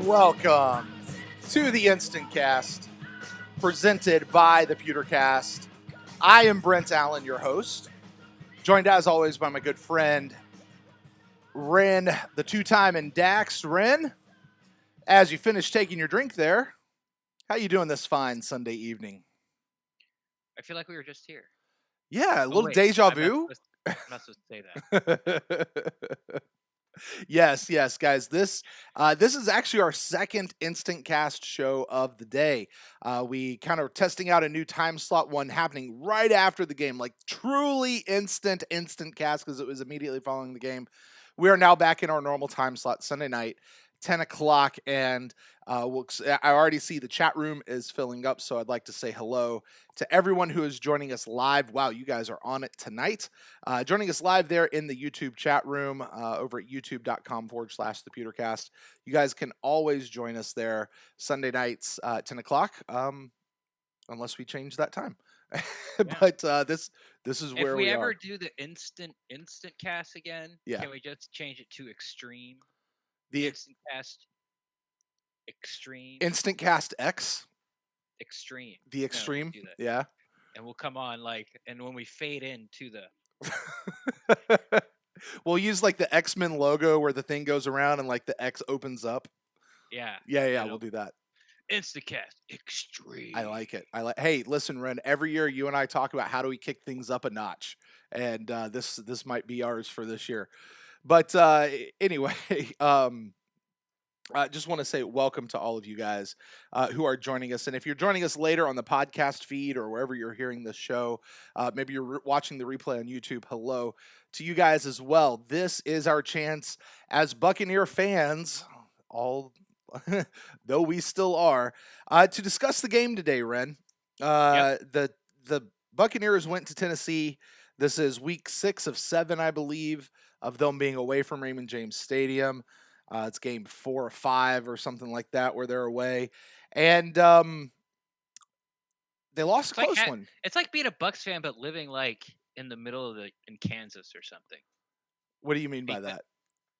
Welcome to the InstantCast, presented by the Pewtercast. I am Brent Allen, your host, joined as always by my good friend, Ren, the two-time and Dax. Ren, as you finish taking your drink there, how you doing this fine Sunday evening? I feel like we were just here. Yeah, a Oh little wait, deja I'm not vu. supposed I'm not supposed to say that. Yes, guys. This is actually our second Instant Cast show of the day. We kind of testing out a new time slot, one happening right after the game, like truly instant cast because it was immediately following the game. We are now back in our normal time slot, Sunday night, 10 o'clock, and I already see the chat room is filling up, so I'd like to say hello to everyone who is joining us live. Wow, you guys are on it tonight. Joining us live there in the YouTube chat room over at youtube.com/thepewtercast. You guys can always join us there Sunday nights 10 o'clock, unless we change that time. Yeah. But this is If where we we ever are. do the instant cast again, Yeah. can we just change it to extreme? The Instant cast extreme. Instant Cast X, Extreme. the No, we'll Extreme. do that. Yeah. And we'll come on and when we fade into the We'll use like the X-Men logo where the thing goes around and like the X opens up. yeah, Yeah, we'll do that. instant cast extreme. I like it. Hey, listen, Ren. Every year, you and I talk about how do we kick things up a notch, and this might be ours for this year. But anyway, I just want to say welcome to all of you guys who are joining us. And if you're joining us later on the podcast feed or wherever you're hearing this show, maybe you're watching the replay on YouTube, hello to you guys as well. This is our chance as Buccaneer fans, all though we still are, to discuss the game today, Ren. Yep. The Buccaneers went to Tennessee. This is week 6 of 7, I believe, of them being away from Raymond James Stadium. It's game 4 or 5 or something like that where they're away, and they lost a It's like close one. it's like being a Bucs fan but living in the middle of in Kansas or something. What do you mean by Because that?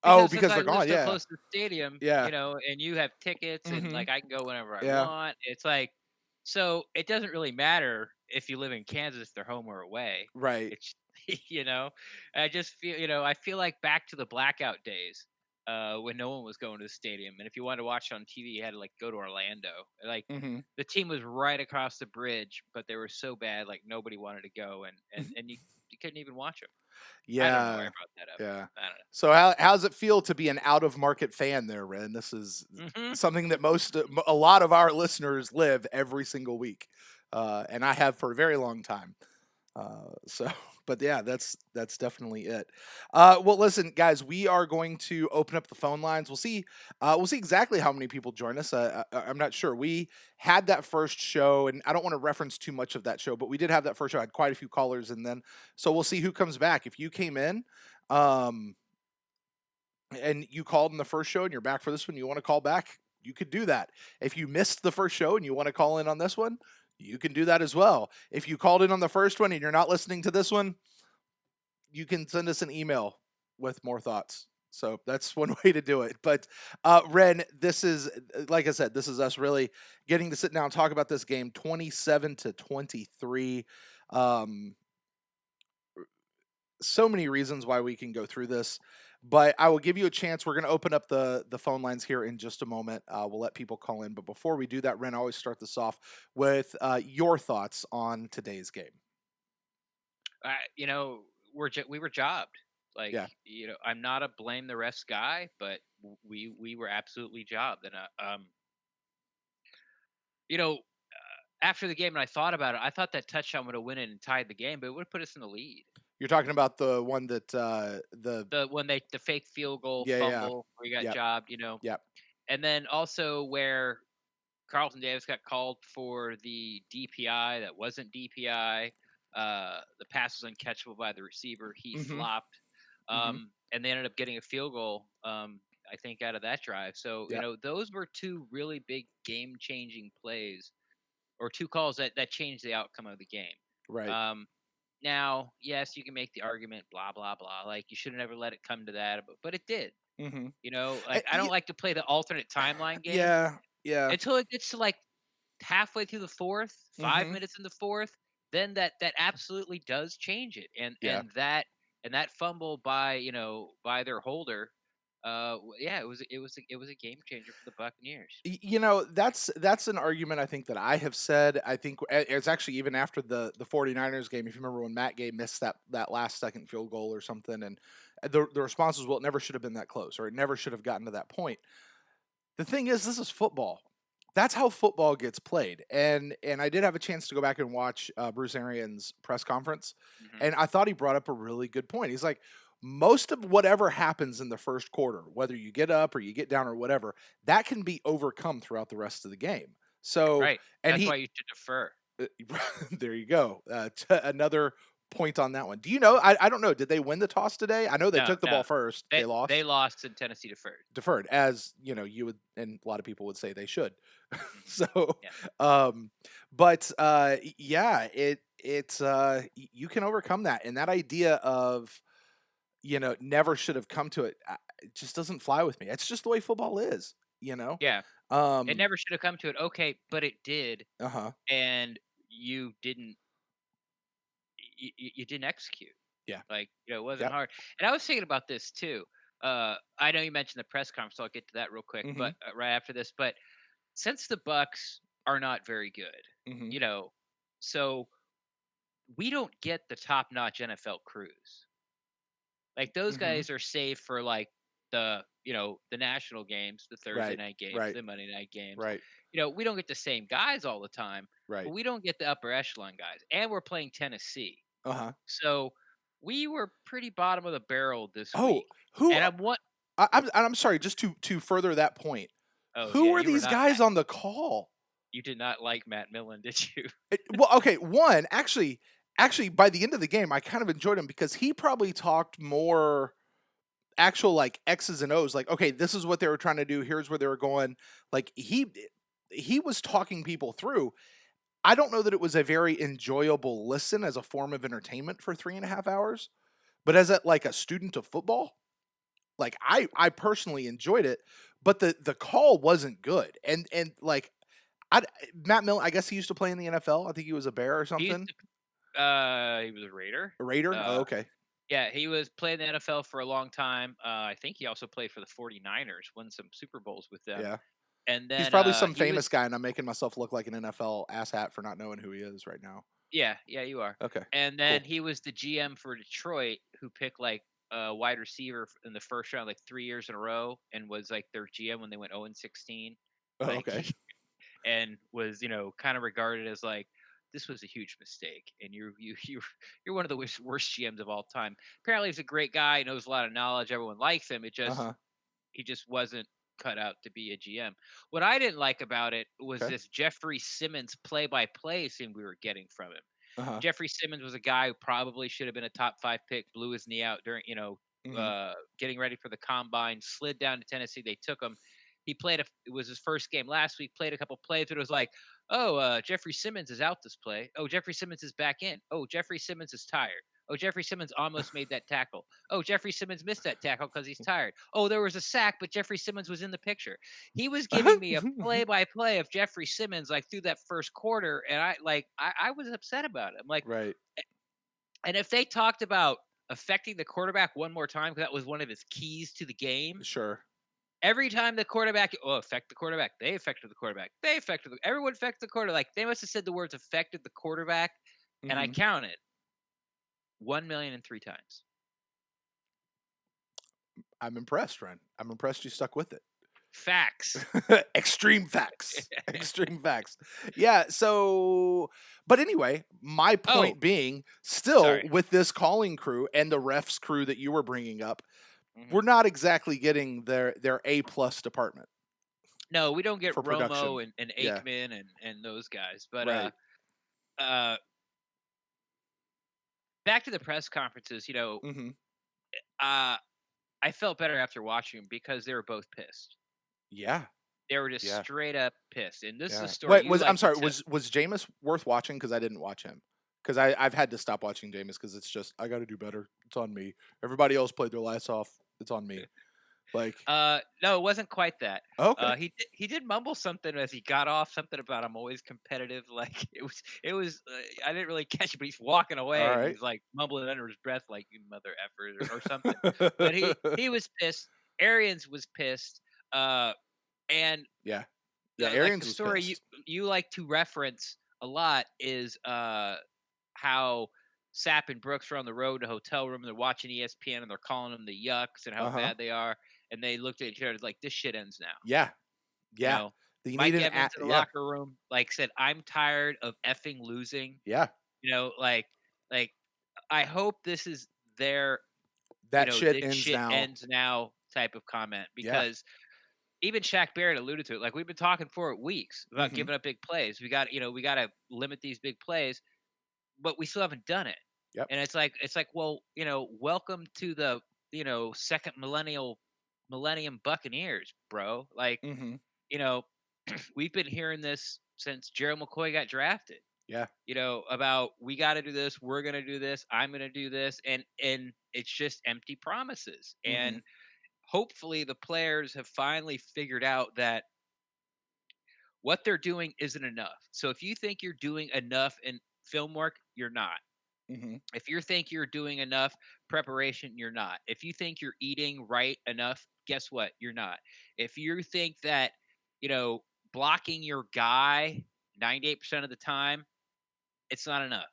Oh, Because since because I they're live gone. so Yeah, close to the stadium, yeah, and you have tickets and mm-hmm. I can go whenever I Yeah, want, it's like so it doesn't really matter if you live in Kansas, they're home or away. right. It's you know, I just feel I feel like back to the blackout days, when no one was going to the stadium, and if you wanted to watch on TV, you had to go to Orlando. Like Mm-hmm. the team was right across the bridge, but they were so bad, like nobody wanted to go, and you couldn't even watch them. I don't know why I Yeah, brought that up. yeah. I So how's it feel to be an out of market fan there, Ren? This is don't know. something that a lot of our listeners live every single week, and I have for a very long time. So, but yeah, that's definitely it. Well, listen, guys, we are going to open up the phone lines. We'll see exactly how many people join us. I'm not sure. We had that first show, and I don't want to reference too much of that show, but we did have that first show. I had quite a few callers, and then so we'll see who comes back. If you came in, um, and you called in the first show, and you're back for this one, you want to call back, you could do that. If you missed the first show and you want to call in on this one, you can do that as well. If you called in on the first one and you're not listening to this one, you can send us an email with more thoughts. So that's one way to do it. But Ren, this is, like I said, this is us really getting to sit down and talk about this game, 27-23. So many reasons why we can go through this, but I will give you a chance. We're going to open up the phone lines here in just a moment. We'll let people call in, but before we do that, Ren, I always start this off with your thoughts on today's game. You know, we were jobbed. Yeah. I'm not a blame the refs guy, but we were absolutely jobbed. And you know, after the game, and I thought about it, I thought that touchdown would have won it and tied the game, but it would have put us in the lead. You're talking about the one that The fake field goal yeah, fumble where he got yep, jobbed, yep. and then also where Carlton Davis got called for the DPI that wasn't DPI. The pass was uncatchable by the receiver. He Mm-hmm. flopped, Mm-hmm. and they ended up getting a field goal. I think out of that drive. So Yep. those were two really big game-changing plays, or two calls that changed the outcome of the game. Right. Um, Now, yes, you can make the argument, blah blah blah, like you should have never let it come to that, but it did. Mhm. You know, Eh, like I don't y like to play the alternate timeline game yeah, yeah. until it gets to like halfway through the fourth, five Mhm. minutes in the fourth. Then that absolutely does change it, Yeah. and that fumble by by their holder, yeah, it was a game changer for the Buccaneers. That's an argument I think that I have said. I think it's actually even after the 49ers game, if you remember when Matt Gay missed that last second field goal or something, and the response was, well, it never should have been that close, or it never should have gotten to that point. The thing is, this is football. That's how football gets played. And I did have a chance to go back and watch Bruce Arians' press conference, Hmm. and I thought he brought up a really good point. He's like, most of whatever happens in the first quarter, whether you get up or you get down or whatever, that can be overcome throughout the rest of the game. So, Right. and That's why he, you should defer. uh, there you go. Another point on that one. Do you know? I don't know. Did they win the toss today? I know they No, took the ball no, first. They they lost, lost and Tennessee deferred. deferred, as you would, and a lot of people would say they should. Hmm. So, Yeah, um, but yeah, you can overcome that, and that idea of never should have come to it, it just doesn't fly with me. It's just the way football is, you know. yeah. It Um, never should have come to it. Okay, but it did, uh huh. and you didn't. You didn't execute. Yeah. Like, it wasn't Yep. hard. And I was thinking about this too. I know you mentioned the press conference, so I'll get to that real quick, Mm-hmm. but right after this. But since the Bucks are not very good, Mm-hmm. you know, so we don't get the top-notch NFL crews. Like those Mm-hmm. guys are saved for like the national games, the Thursday Right. night games, Right. the Monday night games. Right. We don't get the same guys all the time, but Right. we don't get the upper echelon guys. And we're playing Tennessee. Uh huh. So we were pretty bottom of the barrel this Oh, week. who? And I'm what I'm sorry. Just to further that point, Oh who yeah, were these guys on the call? you did not like Matt Millen, did you? Well, okay, one, actually, by the end of the game, I kind of enjoyed him because he probably talked more actual, like, X's and O's, like, "Okay, this is what they were trying to do, here's where they were going." Like, he was talking people through. I don't know that it was a very enjoyable listen as a form of entertainment for 3.5 hours, but as a student of football, like, I personally enjoyed it, but the call wasn't good, and, like, I Matt Millen, I guess he used to play in the NFL. I think he was a Bear or He used something. he was a Raider. A Raider? Oh, Uh, okay. yeah, he was playing the NFL for a long time. I think he also played for the 49ers, won some Super Bowls with them. Yeah. And He's then probably some he famous was guy, and I'm making myself look like an NFL asshat for not knowing who he is right now. Yeah, yeah, you are. Okay, And then cool. he was the GM for Detroit who picked like a wide receiver in the first round like 3 years in a row and was like their GM when they went 0-16. Oh, Like okay. and was, kind of regarded as like this was a huge mistake and you're one of the worst GMs of all time. Apparently he's a great guy, knows a lot of knowledge, everyone likes him. Uh-huh. He just wasn't cut out to be a GM. What I didn't like about it was Okay. this Jeffrey Simmons play-by-play scene we were getting from him. Uh-huh. Jeffrey Simmons was a guy who probably should have been a top 5 pick, blew his knee out during, Mhm. getting ready for the combine, slid down to Tennessee. They took him. It was his first game last week, played a couple plays, but it was like, oh, Jeffrey Simmons is out this play. Oh, Jeffrey Simmons is back in. Oh, Jeffrey Simmons is tired. Oh, Jeffrey Simmons almost made that tackle. Oh, Jeffrey Simmons missed that tackle because he's tired. Oh, there was a sack, but Jeffrey Simmons was in the picture. He was giving me a play by play of Jeffrey Simmons like through that first quarter, and I was upset about it. I'm like, Right. and if they talked about affecting the quarterback one more time, because that was one of his keys to the game. Sure. Every time the quarterback, affect the quarterback. They affected the quarterback. Everyone affected the quarterback. Like they must have said the words affected the quarterback, and I Mhm. counted 1,000,003 times. I'm impressed, Ren. I'm impressed you stuck with it. Facts. Extreme facts. Extreme facts. Yeah, so but anyway, my Oh, point being, still sorry. with this calling crew and the refs crew that you were bringing up, Mhm. we're not exactly getting their A plus department No, we don't get for production. Romo and Yeah, Aikman and those guys. But right. uh, back to the press conferences. Mhm. Uh, I felt better after watching them because they were both pissed. Yeah, They were just yeah, straight up pissed. And this is a yeah. story Wait, you I'm like to sorry, tell. was Jameis worth watching? Because I didn't watch him. Because I've had to stop watching Jameis because it's just, I gotta do better. It's on me. Everybody else played their lights off. It's on me. Like, No, it wasn't quite that. okay, He did mumble something as he got off, something about I'm always competitive. Like it was. I didn't really catch it, but he's walking all away and right. he's like mumbling under his breath, like you mother effers or something. But he was pissed. Arians was pissed. Uh, and Yeah, yeah. like the Arians was story you pissed. you like to reference a lot is how Sapp and Brooks are on the road to a hotel room. They're watching ESPN and they're calling them the Yucks and how Uh huh. bad they are. And they looked at each other like, this shit ends now. Yeah, You yeah. know, You need Mike an Evans in the yeah, locker room, like said, I'm tired of effing losing. yeah. You know, like I hope this is their, That shit this ends shit now. ends now type of comment Yeah. because even Shaq Barrett alluded to it. Like we've been talking for weeks about Hmm. giving up big plays. We got to limit these big plays, but we still haven't done it. Yep. And it's like, well, welcome to the, second millennium Buccaneers, bro. Like, Hmm. you know, we've been hearing this since Gerald McCoy got drafted. Yeah. About we got to do this, we're going to do this, I'm going to do this, and it's just empty promises. Hmm. And hopefully the players have finally figured out that what they're doing isn't enough. So if you think you're doing enough in film work, you're not. Hmm. If you think you're doing enough preparation, you're not. If you think you're eating right enough, guess what? You're not. If you think that, you know, blocking your guy 98% of the time, it's not enough.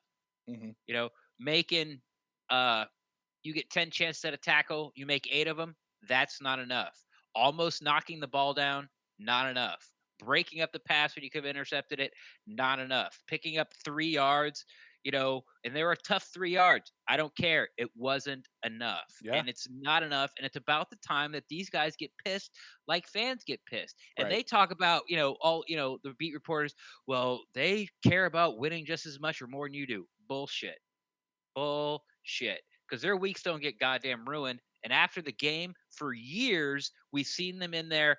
Hmm. You know, making uh you get 10 chances at a tackle, you make 8 of them, that's not enough. Almost knocking the ball down, not enough. Breaking up the pass when you could have intercepted it, not enough. Picking up 3 yards, and they were a tough 3 yards. I don't care. It wasn't enough. Yeah. And it's not enough. And it's about the time that these guys get pissed like fans get pissed. And Right. they talk about, the beat reporters, well, they care about winning just as much or more than you do. Bullshit. Bullshit. Because their weeks don't get goddamn ruined. And after the game, for years, we've seen them in there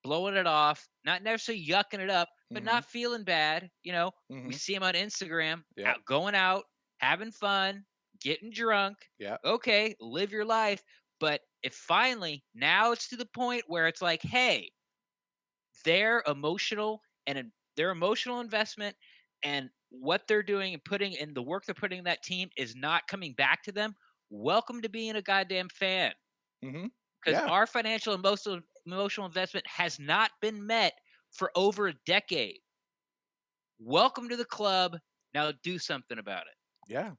blowing it off, not necessarily yucking it up, but Hmm. not feeling bad. We Hmm. see them on Instagram Yep. going out, having fun, getting drunk. Yep. Okay, live your life. But if finally, now it's to the point where it's like, hey, their emotional their emotional investment and what they're doing and putting in the work they're putting in that team is not coming back to them. Welcome to being a goddamn fan Hmm. because Yeah. our financial and emotional investment has not been met for over a decade. Welcome to the club. Now do something about it. Yeah.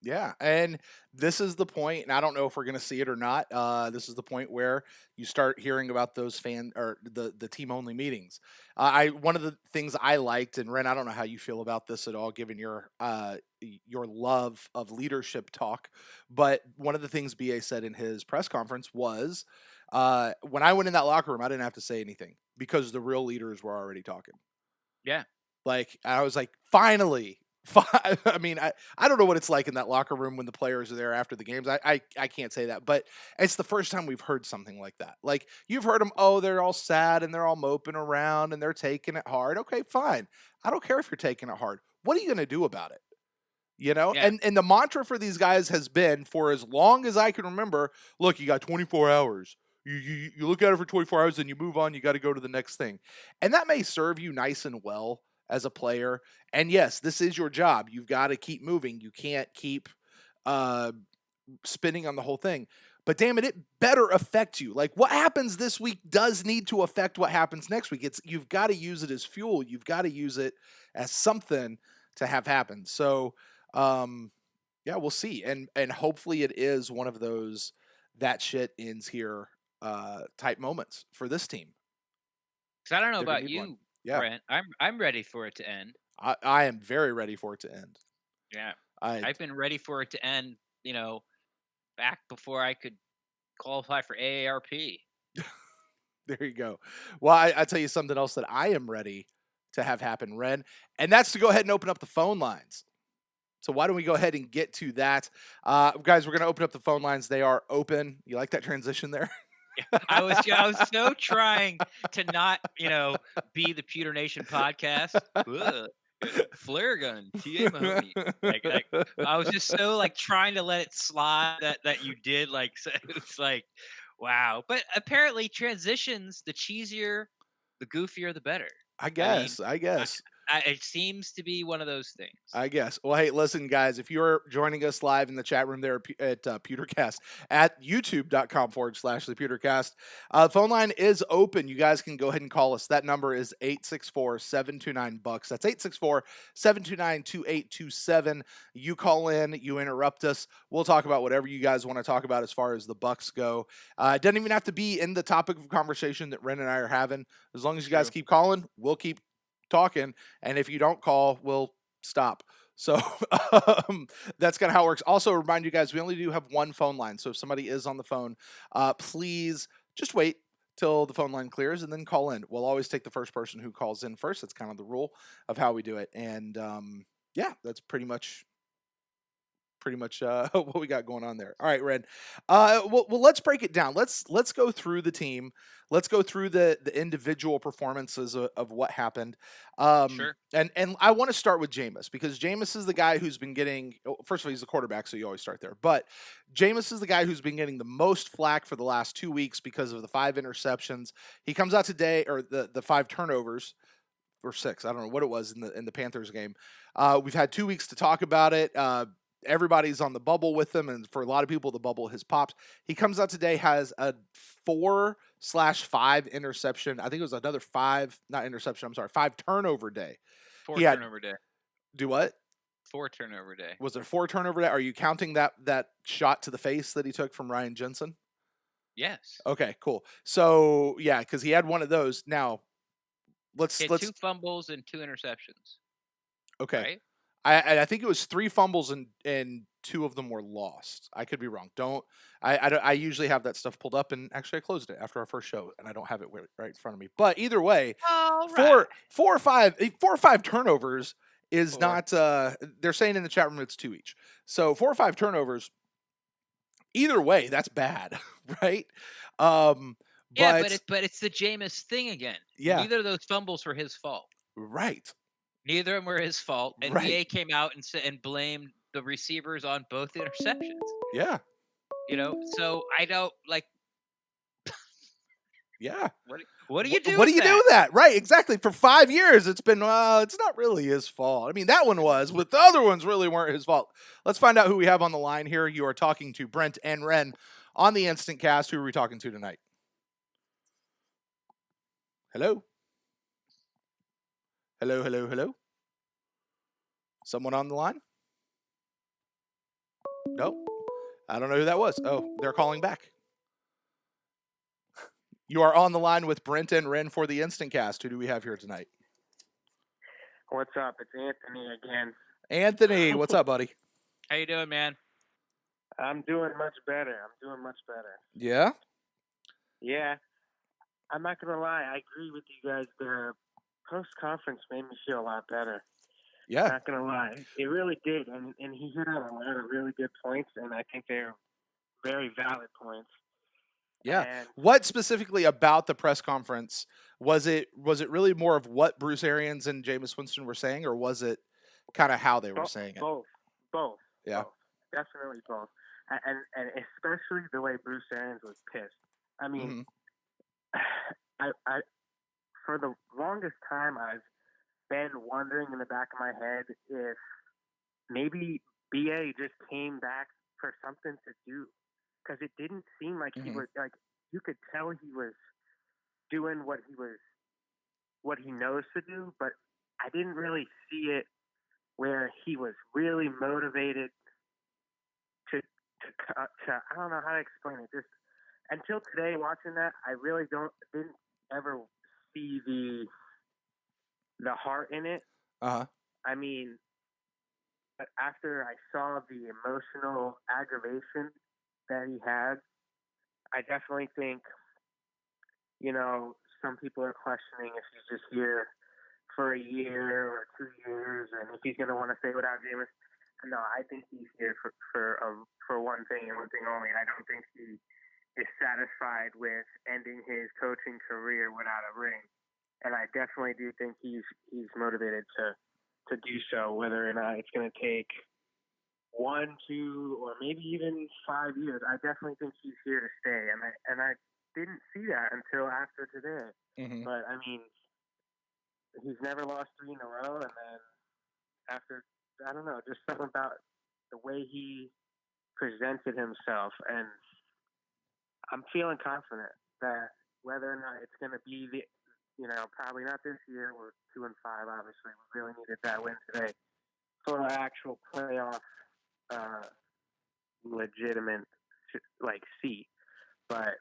Yeah. And this is the point, and I don't know if we're going to see it or not. This is the point where you start hearing about those fan or the team only meetings. I one of the things I liked, and Ren, I don't know how you feel about this at all, given your love of leadership talk. But one of the things BA said in his press conference was, when I went in that locker room, I didn't have to say anything because the real leaders were already talking. Yeah. Like, I was like, finally. I mean, I don't know what it's like in that locker room when the players are there after the games. I can't say that, but it's the first time we've heard something like that. Like, you've heard them, oh, they're all sad and they're all moping around and they're taking it hard. Okay, fine. I don't care if you're taking it hard. What are you going to do about it? You know, Yeah. and the mantra for these guys has been for as long as I can remember. Look, you got 24 hours. You look at it for 24 hours, and you move on. You got to go to the next thing, and that may serve you nice and well as a player. And yes, this is your job. You've got to keep moving. You can't keep uh, spinning on the whole thing. But damn it, it better affect you. Like, what happens this week does need to affect what happens next week. You've got to use it as fuel. You've got to use it as something to have happen. So, um, yeah, we'll see. And hopefully it is one of those that shit ends here type moments for this team. Because I don't know They're gonna about need one. you, Yeah. Brent. I'm ready for it to end. I am very ready for it to end. Yeah. I I've been ready for it to end, back before I could qualify for AARP. There you go. Well, I tell you something else that I am ready to have happen, Ren, and that's to go ahead and open up the phone lines. So why don't we go ahead and get to that? Guys, we're going to open up the phone lines. They are open. You like that transition there? Yeah, I was so trying to not, be the Pewter Nation podcast. Ugh, flare gun, T.A. Mahoney. I was just so like trying to let it slide that you did like so it was like Wow. But apparently transitions, the cheesier, the goofier, the better. I I mean, guess. I I, guess. it seems to be one of those things. I guess. Well, hey, listen, guys, if you're joining us live in the chat room there at Pewtercast at youtube.com/the Pewtercast, phone line is open. You guys can go ahead and call us. That number is 864-729-BUCKS. That's 864-729-2827. You call in, you interrupt us. We'll talk about whatever you guys want to talk about as far as the Bucs go. It doesn't even have to be in the topic of conversation that Ren and I are having. As long as you guys True. keep calling, we'll keep talking. And if you don't call, we'll stop. So that's kind of how it works. Also, remind you guys, we only do have one phone line. So if somebody is on the phone, please just wait till the phone line clears and then call in. We'll always take the first person who calls in first. That's kind of the rule of how we do it. And yeah, that's pretty much what we got going on there. All right, Red. Well, let's break it down. Let's go through the team. Let's go through the individual performances of what happened. Sure. And I want to start with Jameis because Jameis is the guy who's been getting. First of all, he's the quarterback, so you always start there. But Jameis is the guy who's been getting the most flack for the last 2 weeks because of the 5 interceptions. He comes out today, or the 5 turnovers. Or 6, I don't know what it was in the Panthers game. We've had 2 weeks to talk about it. Everybody's on the bubble with him, and for a lot of people, the bubble has popped. He comes out today, has a 4/5 interception. I think it was another 5, not interception. I'm sorry, 5 turnover day. Four He had turnover day. do what? 4 turnover day. Was there 4 turnover day? Are you counting that shot to the face that he took from Ryan Jensen? Yes. Okay, cool. So yeah, because he had one of those. Now He had 2 fumbles and 2 interceptions. okay. Right? I think it was 3 fumbles and 2 of them were lost. I could be wrong. I usually have that stuff pulled up, and actually I closed it after our first show and I don't have it right in front of me. But either way, All right. four or five turnovers is 4. not they're saying in the chat room it's 2 each. So 4 or 5 turnovers, either way, that's bad, right? Yeah, But but it's the Jameis thing again. yeah, Neither of those fumbles were his fault. right. Neither of them were his fault, and Right. BA came out and blamed the receivers on both interceptions. Yeah. So I don't like. Yeah. What do you do What do with you do that? with that? Right, exactly. For 5 years, it's been, well, it's not really his fault. I mean, that one was, but the other ones really weren't his fault. Let's find out who we have on the line here. You are talking to Brent and Ren on the Instant Cast. Who are we talking to tonight? Hello? Hello, hello, hello? Someone on the line? No? I don't know who that was. Oh, they're calling back. You are on the line with Brent and Ren for the Instant Cast. Who do we have here tonight? What's up? It's Anthony again. Anthony, what's up, buddy? How you doing, man? I'm doing much better. Yeah? Yeah, I'm not gonna lie. I agree with you guys. The post conference made me feel a lot better. Yeah. Not gonna lie, it really did, and he hit on a lot of really good points, and I think they're very valid points. Yeah. And What specifically about the press conference was it really more of what Bruce Arians and Jameis Winston were saying, or was it kind of how they were saying it? both, Yeah. definitely both, and especially the way Bruce Arians was pissed. I mean, I for the longest time I've been wondering in the back of my head if maybe BA just came back for something to do, because it didn't seem like he was, like, you could tell he was doing what he knows to do, but I didn't really see it where he was really motivated to I don't know how to explain it. Just until today, watching that, I really didn't ever see the heart in it. I mean, but after I saw the emotional aggravation that he had, I definitely think, some people are questioning if he's just here for a year or 2 years, and if he's going to want to stay without Jameis. No, I think he's here for one thing and one thing only. I don't think he is satisfied with ending his coaching career without a ring, and I definitely do think he's motivated to do so, whether or not it's going to take 1, 2, or maybe even 5 years. I definitely think he's here to stay, and I didn't see that until after today. Mm-hmm. But I mean, he's never lost 3 in a row, and then after, I don't know, just something about the way he presented himself, and I'm feeling confident that whether or not it's going to be probably not this year. We're 2-5, obviously. We really needed that win today for an actual playoff, legitimate seat. But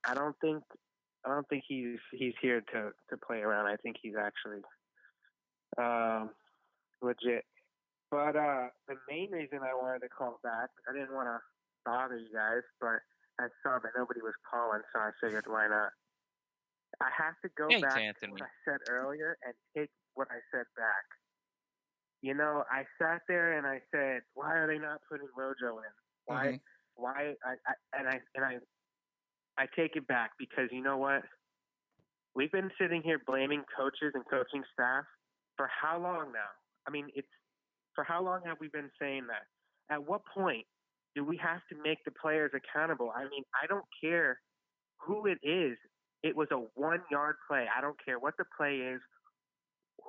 I don't think he's here to play around. I think he's actually legit. But the main reason I wanted to call back, I didn't want to bother you guys, but I saw that nobody was calling, so I figured why not. I have to go Thanks, back Anthony. to what I said earlier and take what I said back. I sat there and I said, why are they not putting Rojo in? Why? I take it back because you know what? We've been sitting here blaming coaches and coaching staff for how long now? I mean, for how long have we been saying that? At what point do we have to make the players accountable? I mean, I don't care who it is. It was a 1-yard play. I don't care what the play is,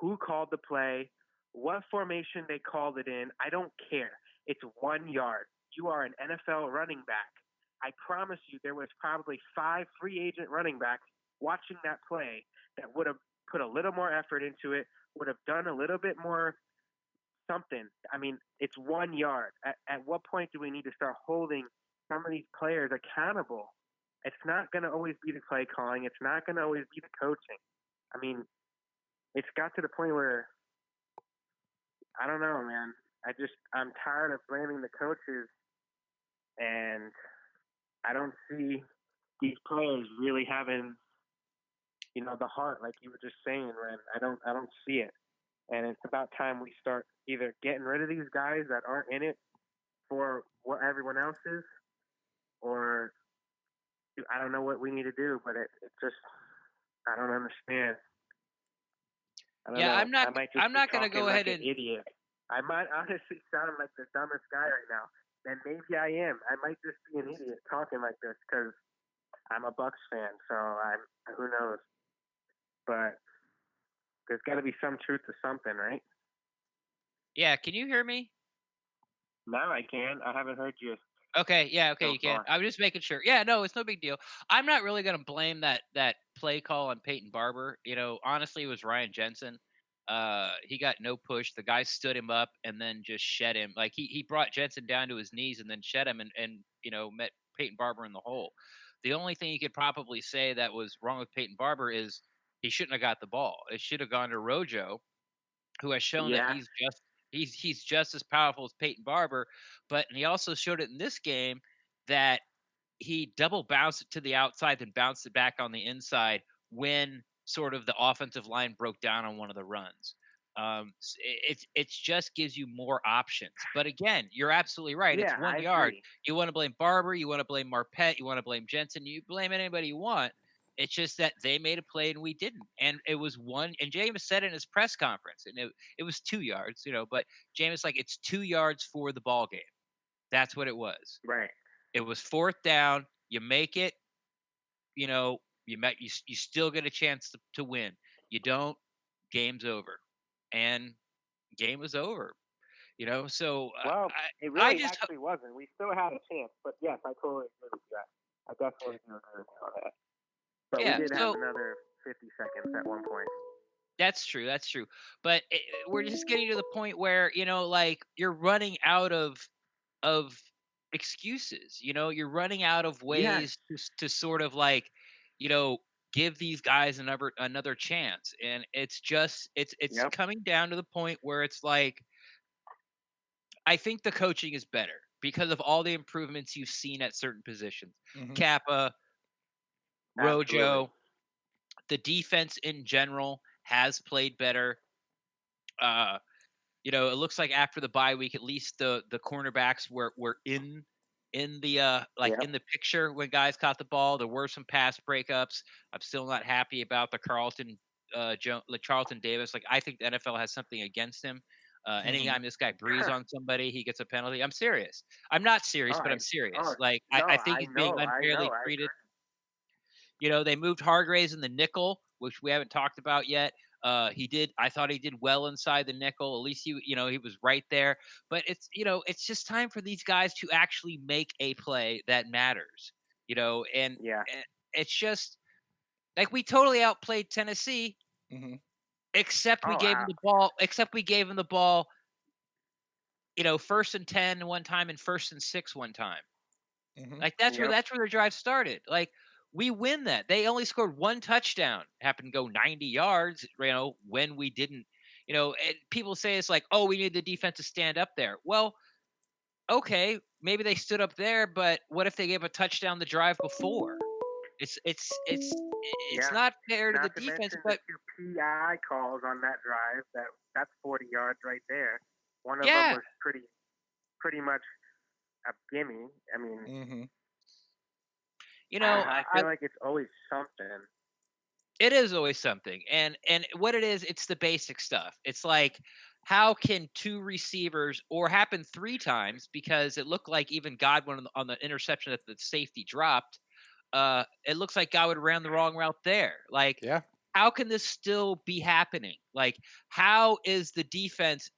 who called the play, what formation they called it in. I don't care. It's 1 yard. You are an NFL running back. I promise you there was probably 5 free agent running backs watching that play that would have put a little more effort into it, would have done a little bit more something. I mean, it's 1 yard. At what point do we need to start holding some of these players accountable? It's not going to always be the play calling. It's not going to always be the coaching. I mean, it's got to the point where, I don't know, man. I'm tired of blaming the coaches, and I don't see these players really having, the heart, like you were just saying, Ren. I don't see it. And it's about time we start either getting rid of these guys that aren't in it for what everyone else is, or I don't know what we need to do, but it just, I don't understand. I don't know. I'm not. I might just I'm be not going to talking go like ahead an and. idiot. I might honestly sound like the dumbest guy right now. And maybe I am. I might just be an idiot talking like this because I'm a Bucs fan. So who knows? But there's got to be some truth to something, right? Yeah. Can you hear me? Now I can. I haven't heard you. Okay. Yeah. Okay. So You can. far. I was just making sure. Yeah. No, it's no big deal. I'm not really going to blame that play call on Peyton Barber. Honestly, it was Ryan Jensen. He got no push. The guy stood him up and then just shed him. Like he brought Jensen down to his knees and then shed him and met Peyton Barber in the hole. The only thing you could probably say that was wrong with Peyton Barber is he shouldn't have got the ball. It should have gone to Rojo, who has shown that Yeah. he's just as powerful as Peyton Barber, but he also showed it in this game that he double bounced it to the outside, then bounced it back on the inside when sort of the offensive line broke down on one of the runs. It just gives you more options. But again, you're absolutely right. It's Yeah, one I yard. agree. You want to blame Barber, you want to blame Marpet, you want to blame Jensen, you blame anybody you want. It's just that they made a play and we didn't. And it was one, and Jameis said it in his press conference, and it was 2 yards, but Jameis like it's 2 yards for the ball game. That's what it was. Right. It was 4th down. You make it, you still get a chance to win. You don't, game's over. And game was over. So Well, it I really just actually wasn't. We still had a chance, but yes, I totally agree with you. I definitely do agree with you on that. But we yeah. did have So another 50 seconds at one point. that's true. That's true. But we're just getting to the point where like you're running out of excuses. You're running out of Yes. ways to sort of like, you know, give these guys another chance. And it's just it's Yep. coming down to the point where it's like I think the coaching is better because of all the improvements you've seen at certain positions. Mm-hmm. Kappa, Absolutely. Rojo, the defense in general has played better. It looks like after the bye week, at least the cornerbacks were in the Yep. in the picture when guys caught the ball. There were some pass breakups. I'm still not happy about the Charlton Davis. Like I think the NFL has something against him. Anytime this guy breathes on somebody, he gets a penalty. I'm serious. I'm not serious, but I'm serious. Like no, I think I he's being know, unfairly I treated. agree. They moved Hargraves in the nickel, which we haven't talked about yet. I thought he did well inside the nickel. At least he was right there. But it's just time for these guys to actually make a play that matters. And Yeah. it's just like we totally outplayed Tennessee, except we Oh, gave them the ball. Except we gave them the ball. 1st and 10 one time and 1st and 6 one time. Like that's where yep. their drive started. Like we win that. They only scored one touchdown. Happened to go 90 yards, when we didn't, and people say it's like, "Oh, we need the defense to stand up there." Well, okay, maybe they stood up there, but what if they gave a touchdown the drive before? It's Yeah. not fair to the Not to defense, mention the but 2 PI calls on that drive. That's 40 yards right there. One of them yeah, was pretty much a gimme. I mean, I I feel like it's always something. It is always something. And what it is, it's the basic stuff. It's like how can two receivers or happen three times because it looked like even Godwin on the interception that the safety dropped, it looks like Godwin ran the wrong route there. Like Yeah. how can this still be happening? Like how is the defense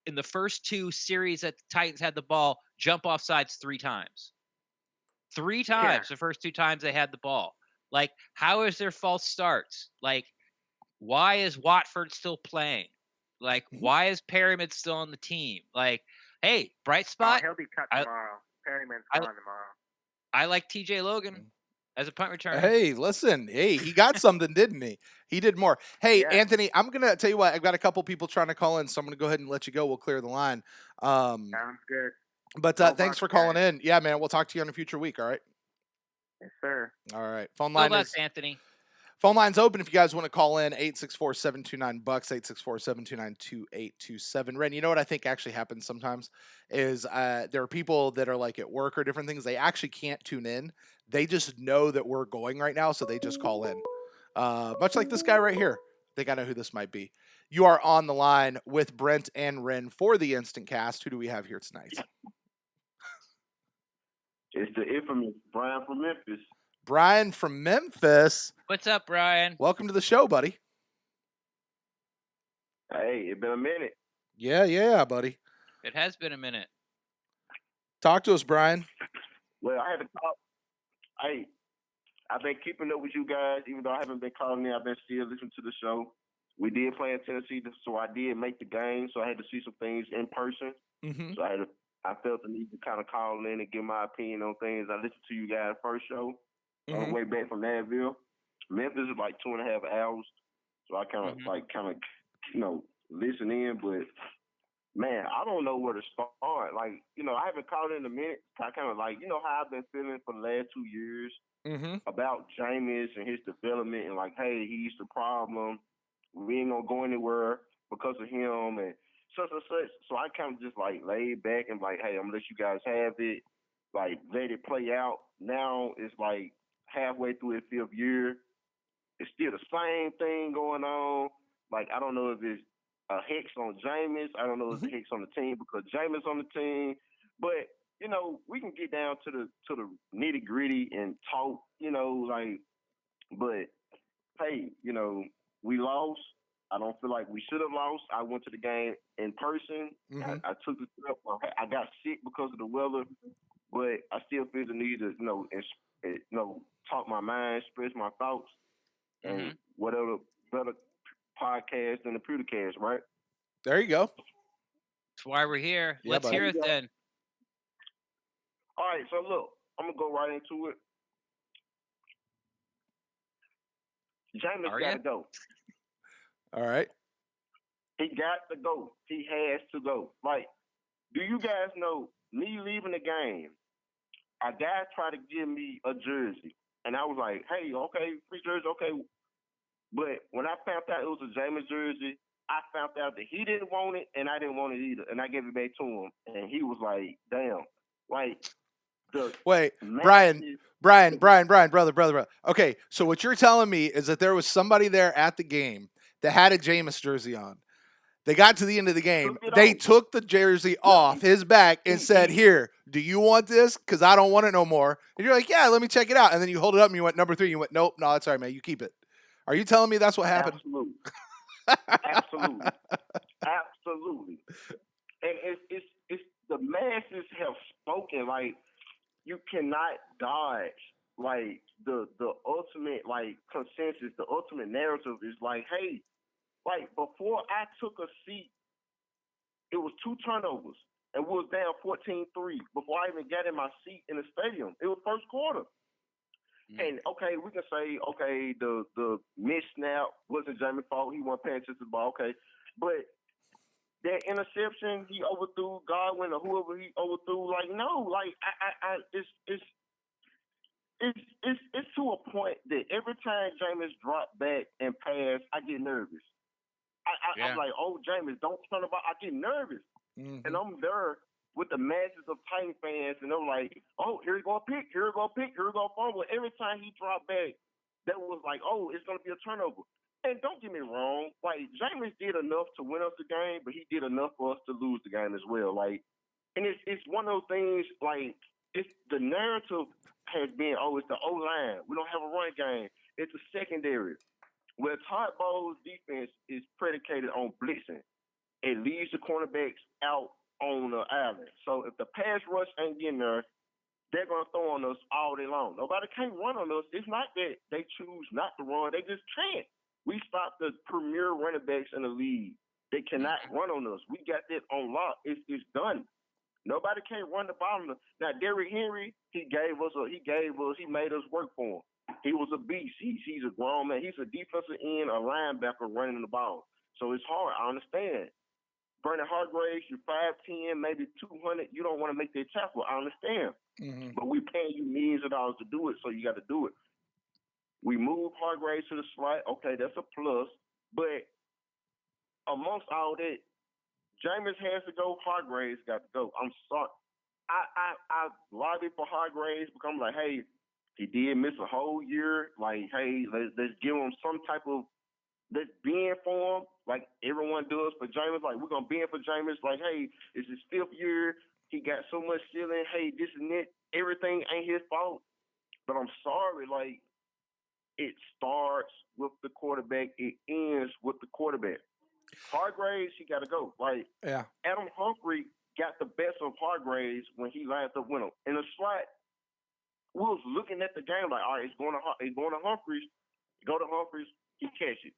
in the first two series that the Titans had the ball jump off sides three times? Three Yeah. times the first two times they had the ball. Like, how is there false starts? Like, why is Watford still playing? Like, why is Perryman still on the team? Like, hey, bright Oh, spot. he'll be cut I tomorrow. Perryman's I, gone tomorrow. I like TJ Logan as a punt returner. Hey, listen. Hey, he got something, didn't he? He did more. Hey, Yeah. Anthony, I'm going to tell you what. I've got a couple people trying to call in, so I'm going to go ahead and let you go. We'll clear the line. Sounds good. But Go thanks Bucs, for calling guys. in. Yeah, man. We'll talk to you on a future week. All right. Yes, sir. All right. Phone Go line Bucs, is Anthony. phone line's open if you guys want to call in 864-729-BUCKS 864-729-2827. Ren, you know what I think actually happens sometimes is there are people that are like at work or different things. They actually can't tune in. They just know that we're going right now, so they just call in. Much like this guy right here. I think I know who this might be. You are on the line with Brent and Ren for the Instant Cast. Who do we have here tonight? It's the infamous Brian from Memphis. Brian from Memphis. What's up, Brian? Welcome to the show, buddy. Hey, it's been a minute. Yeah, buddy. It has been a minute. Talk to us, Brian. Well, I had to call. Hey, I've been keeping up with you guys, even though I haven't been calling in. I've been still listening to the show. We did play in Tennessee, so I did make the game. So I had to see some things in person. So I felt the need to kind of call in and give my opinion on things. I listened to you guys' first show on the way back from Nashville. Memphis is like 2.5 hours, so I kind of listen in. But man, I don't know where to start. Like, I haven't called in a minute. I kind of like, how I've been feeling for the last 2 years about Jameis and his development, and like, hey, he's the problem. We ain't gonna go anywhere because of him and such and such. So I kind of just like laid back and like, hey, I'm gonna let you guys have it. Like, let it play out. Now it's like halfway through his 5th year. It's still the same thing going on. Like, I don't know if it's a hex on Jameis. I don't know if it's a hex on the team because Jameis on the team. But we can get down to the nitty gritty and talk. But hey, we lost. I don't feel like we should have lost. I went to the game in person. I took the trip. I got sick because of the weather, but I still feel the need to, talk my mind, express my thoughts, and whatever better podcast than the Pewtercast, right? There you go. That's why we're here. Yeah, Let's buddy. hear it then. All right, so look, I'm gonna go right into it. Jameis got to go. All right. He got to go. He has to go. Like, do you guys know, me leaving the game, a guy tried to give me a jersey. And I was like, hey, okay, free jersey, okay. But when I found out it was a Jameis jersey, I found out that he didn't want it and I didn't want it either. And I gave it back to him. And he was like, damn. Like, wait, Brian, brother. Okay, so what you're telling me is that there was somebody there at the game that had a Jameis jersey on. They got to the end of the game. Took it They off. took the jersey Yeah, off his back and he said, did. "Here, do you want this? Because I don't want it no more." And you're like, "Yeah, let me check it out." And then you hold it up and you went number 3. You went, "Nope, no, that's all right, man. You keep it." Are you telling me that's what happened? Absolutely. Absolutely. Absolutely. And it's the masses have spoken. Like, you cannot dodge like the ultimate like consensus, the ultimate narrative is like, hey, like before I took a seat, it was 2 turnovers and we was down 14-3 before I even got in my seat in the stadium. It was first quarter. And okay, we can say, okay, the missed snap wasn't Jamie's fault. He wasn't paying attention to the ball. Okay. But that interception he overthrew Godwin or whoever he overthrew, like, no, like it's to a point that every time Jameis drop back and pass, I get nervous. I'm like, oh, Jameis, don't turn the ball. I get nervous. And I'm there with the masses of Titan fans, and they're like, oh, here you go a pick, here you go a pick, here you go a fumble. Every time he dropped back, that was like, oh, it's going to be a turnover. And don't get me wrong, like, Jameis did enough to win us the game, but he did enough for us to lose the game as well. Like, and it's one of those things, like, it's the narrative has been, oh, it's the O-line. We don't have a run game. It's a secondary. Where Todd Bowles' defense is predicated on blitzing. It leaves the cornerbacks out on the island. So if the pass rush ain't getting there, they're going to throw on us all day long. Nobody can't run on us. It's not that they choose not to run. They just can't. We stopped the premier running backs in the league. They cannot run on us. We got that on lock. It's done. Nobody can run the ball. Now, Derrick Henry, he made us work for him. He was a beast. He's a grown man. He's a defensive end, a linebacker running the ball. So it's hard. I understand. Brandon Hargraves, you're 5'10", maybe 200. You don't want to make that tackle. I understand. But we paying you millions of dollars to do it, so you got to do it. We move Hargraves to the slot. Okay, that's a plus. But amongst all that, Jameis has to go. Hargraves got to go. I'm sorry. I lobbied for Hargraves because I'm like, hey, he did miss a whole year. Like, hey, let's give him some type of, let's bend for him like everyone does for Jameis. Like, we're going to bend for Jameis. Like, hey, it's his 5th year. He got so much ceiling. Hey, this and that. Everything ain't his fault. But I'm sorry, like, it starts with the quarterback. It ends with the quarterback. Hargraves, he got to go. Like, Adam Humphrey got the best of Hargraves when he lined up with him. In the slot, we was looking at the game like, all right, it's going to Humphreys. Go to Humphreys, he catch it.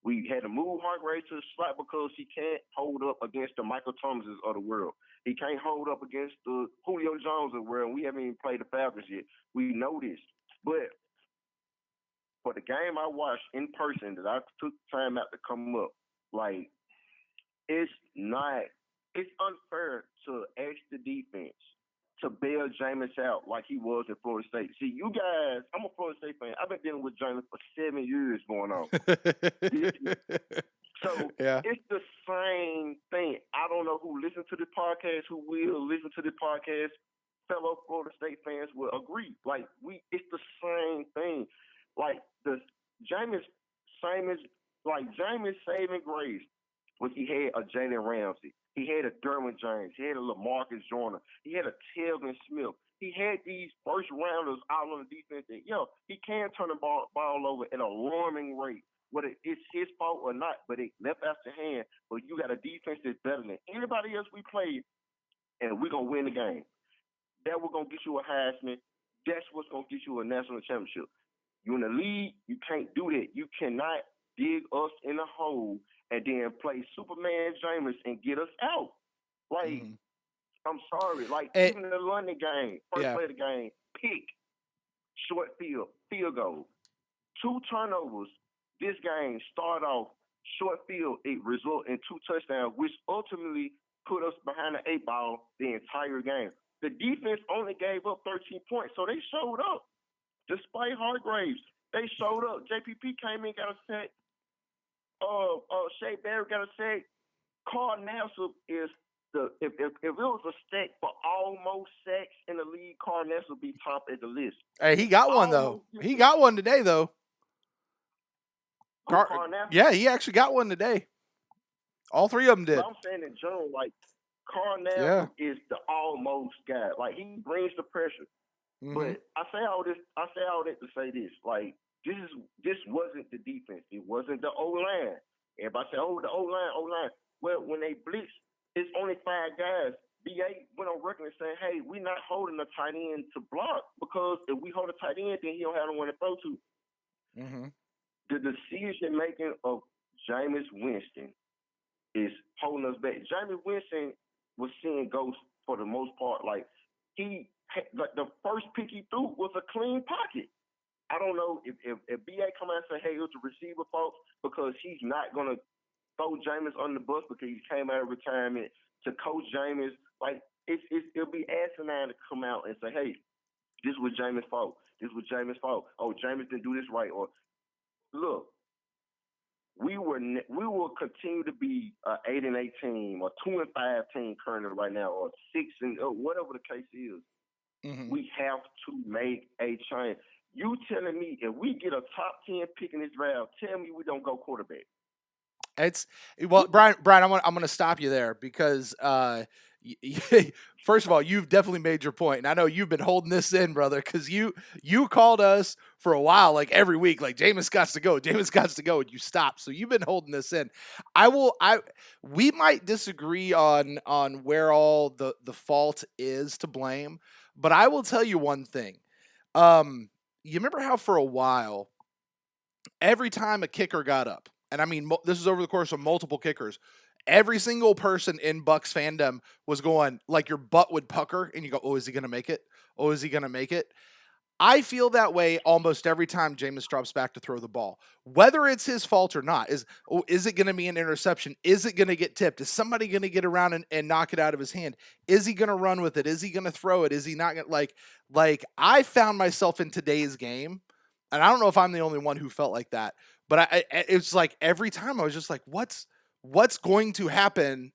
We had to move Hargraves to the slot because he can't hold up against the Michael Thomases of the world. He can't hold up against the Julio Jones of the world. We haven't even played the Falcons yet. We know this. But for the game I watched in person that I took time out to come up, like, it's unfair to ask the defense to bail Jameis out like he was in Florida State. See, you guys, I'm a Florida State fan. I've been dealing with Jameis for 7 years going on. So it's the same thing. I don't know who listens to this podcast, who will listen to this podcast. Fellow Florida State fans will agree. Like, it's the same thing. Like, the Jameis saving grace was he had a Jalen Ramsey. He had a Derwin James. He had a LaMarcus Joyner. He had a Telvin Smith. He had these first rounders out on the defense that, he can turn the ball over at an alarming rate, whether it's his fault or not, but it left out your hand. But you got a defense that's better than anybody else we played, and we're going to win the game. That was going to get you a Heisman. That's what's going to get you a national championship. You in the league, you can't do that. You cannot dig us in a hole and then play Superman Jameis and get us out. Like, I'm sorry. Like, even the London game, first play of the game, pick, short field goal. 2 turnovers. This game start off short field. It result in 2 touchdowns, which ultimately put us behind the 8 ball the entire game. The defense only gave up 13 points, so they showed up. Despite Hargraves, they showed up. JPP came in, got a sack. Shea Barrett got a sack. Carl Nassib is if it was a stack for almost sacks in the league, Carl Nassib would be top at the list. Hey, he got one though. He got one today though. Carl Nassib? Yeah, he actually got one today. All three of them But did. I'm saying in general, like Yeah. Carnell is the almost guy. Like he brings the pressure. Mm-hmm. But I say all that to say this. Like this wasn't the defense. It wasn't the O line. Everybody say, oh, the O line. Well, when they blitz, it's only 5 guys. BA went on record and saying, hey, we're not holding a tight end to block because if we hold a tight end, then he don't have no one to throw to. Mm-hmm. The decision making of Jameis Winston is holding us back. Jameis Winston was seeing ghosts for the most part. Like like the first pick he threw was a clean pocket. I don't know if BA come out and say, hey, it was a receiver fault because he's not gonna throw Jameis on the bus because he came out of retirement to coach Jameis. Like it'll be asinine to come out and say, hey, this was Jameis' fault. This was Jameis' fault. Oh, Jameis didn't do this right. Or look, we will continue to be an 8-8 team or 2-5 team currently right now or 6 and whatever the case is. Mm-hmm. We have to make a change. You telling me if we get a top 10 pick in this draft, tell me we don't go quarterback. Brian, I'm going to stop you there because first of all, you've definitely made your point, and I know you've been holding this in, brother, because you called us for a while, like every week, like Jameis got to go, and you stopped. So you've been holding this in. We might disagree on where all the fault is to blame, but I will tell you one thing. You remember how for a while, every time a kicker got up, and I mean, this is over the course of multiple kickers, every single person in Bucs fandom was going, like your butt would pucker, and you go, oh, is he going to make it? Oh, is he going to make it? I feel that way almost every time Jameis drops back to throw the ball, whether it's his fault or not. Is it going to be an interception? Is it going to get tipped? Is somebody going to get around and knock it out of his hand? Is he going to run with it? Is he going to throw it? Is he not going to like I found myself in today's game, and I don't know if I'm the only one who felt like that, but it's like every time I was just like, what's going to happen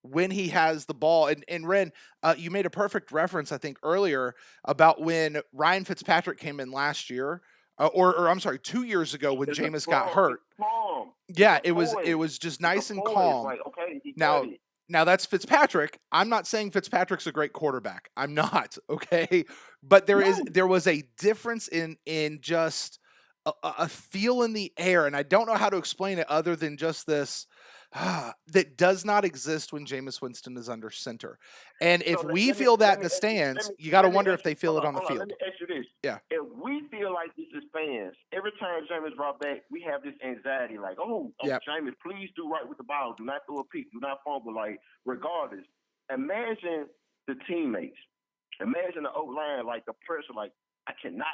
when he has the ball? And Ren, you made a perfect reference, I think, earlier about when Ryan Fitzpatrick came in last year, or I'm sorry, 2 years ago when Jameis got hurt. Yeah, it was just nice and calm. Like, okay, he Now, got it. now that's Fitzpatrick. I'm not saying Fitzpatrick's a great quarterback. I'm not, okay? But there was a difference in just a feel in the air, and I don't know how to explain it other than just this that does not exist when Jameis Winston is under center. And if we feel that in the stands, you got to wonder if they feel it on the field. Let me ask you this. Yeah. If we feel like this as fans, every time Jameis brought back, we have this anxiety like, Yep. Jameis, please do right with the ball. Do not throw a pick. Do not fumble. Like, regardless. Imagine the teammates. Imagine the O-line, like the pressure, like, I cannot.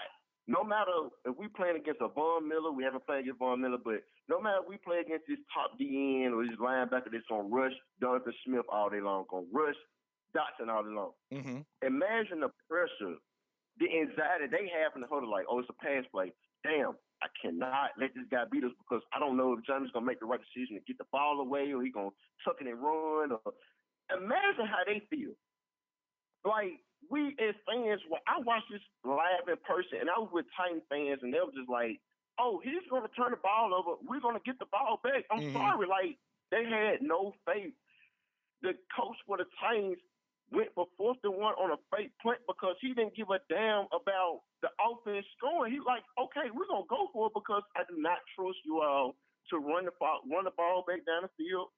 No matter if we playing against a Von Miller, we haven't played against Von Miller, but no matter if we play against this top DN or this linebacker that's going to rush Jonathan Smith all day long, going to rush Dotson all day long. Mm-hmm. Imagine the pressure, the anxiety they have in the huddle, like, oh, it's a pass play. Damn, I cannot let this guy beat us because I don't know if Johnny's going to make the right decision to get the ball away or he's going to tuck it and run. Or imagine how they feel. Like, we as fans, I watched this live in person, and I was with Titan fans, and they were just like, oh, he's going to turn the ball over. We're going to get the ball back. I'm sorry. Like, they had no faith. The coach for the Titans went for 4th and 1 on a fake punt because he didn't give a damn about the offense scoring. He's like, okay, we're going to go for it because I do not trust you all to run the ball back down the field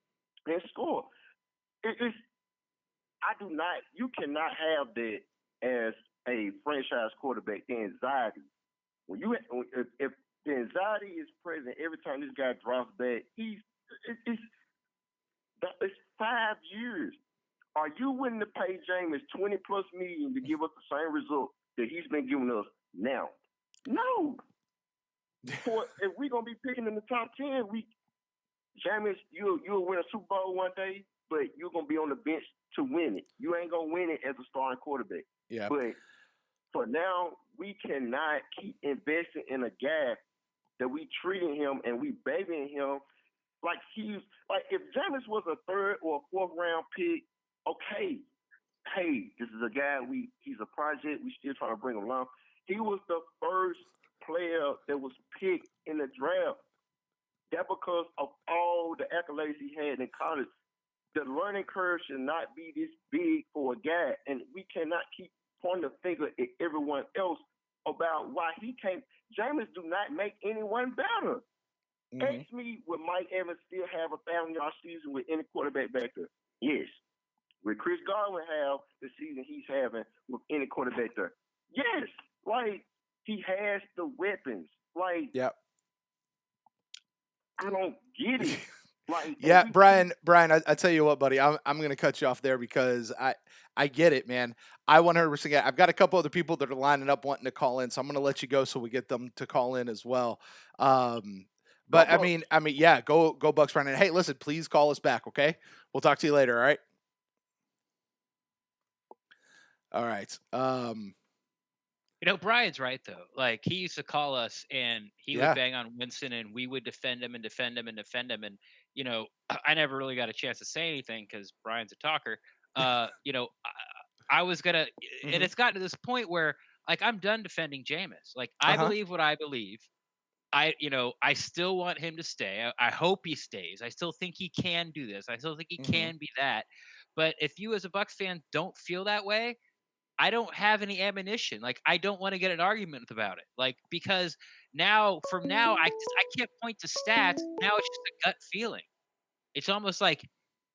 and score. You cannot have that as a franchise quarterback, the anxiety. If the anxiety is present every time this guy drops back, it's 5 years. Are you willing to pay Jameis $20+ million to give us the same result that he's been giving us now? No. If we're gonna be picking in the top 10, Jameis, you'll win a Super Bowl one day, but you're gonna be on the bench to win it. You ain't gonna win it as a starting quarterback. Yeah. But for now, we cannot keep investing in a guy that we treating him and we babying him like if Jameis was a 3rd or 4th round pick, okay, hey, this is a guy he's a project, we still trying to bring him along. He was the first player that was picked in the draft. that because of all the accolades he had in college, the learning curve should not be this big for a guy, and we cannot keep pointing the finger at everyone else about why he can't. Jameis do not make anyone better. Mm-hmm. Ask me, would Mike Evans still have a 1,000-yard season with any quarterback back there? Yes. Would Chris Godwin have the season he's having with any quarterback there? Yes. Like, he has the weapons. Like, Yep. I don't get it. Like, Yeah, Brian, I tell you what, buddy, I'm going to cut you off there because I get it, man. I 100% get it. I've got a couple other people that are lining up wanting to call in, so I'm going to let you go so we get them to call in as well. But go I mean, yeah, go Bucks, Brian. And hey, listen, please call us back, okay? We'll talk to you later, all right? All right. Brian's right though. Like he used to call us and he would bang on Winston and we would defend him and defend him and defend him. And, I never really got a chance to say anything because Brian's a talker. I was going to, and it's gotten to this point where like, I'm done defending Jameis. Like I believe what I believe. I still want him to stay. I hope he stays. I still think he can do this. I still think he can be that. But if you as a Bucs fan don't feel that way, I don't have any ammunition. Like I don't want to get an argument about it. Like because from now I can't point to stats. Now it's just a gut feeling. It's almost like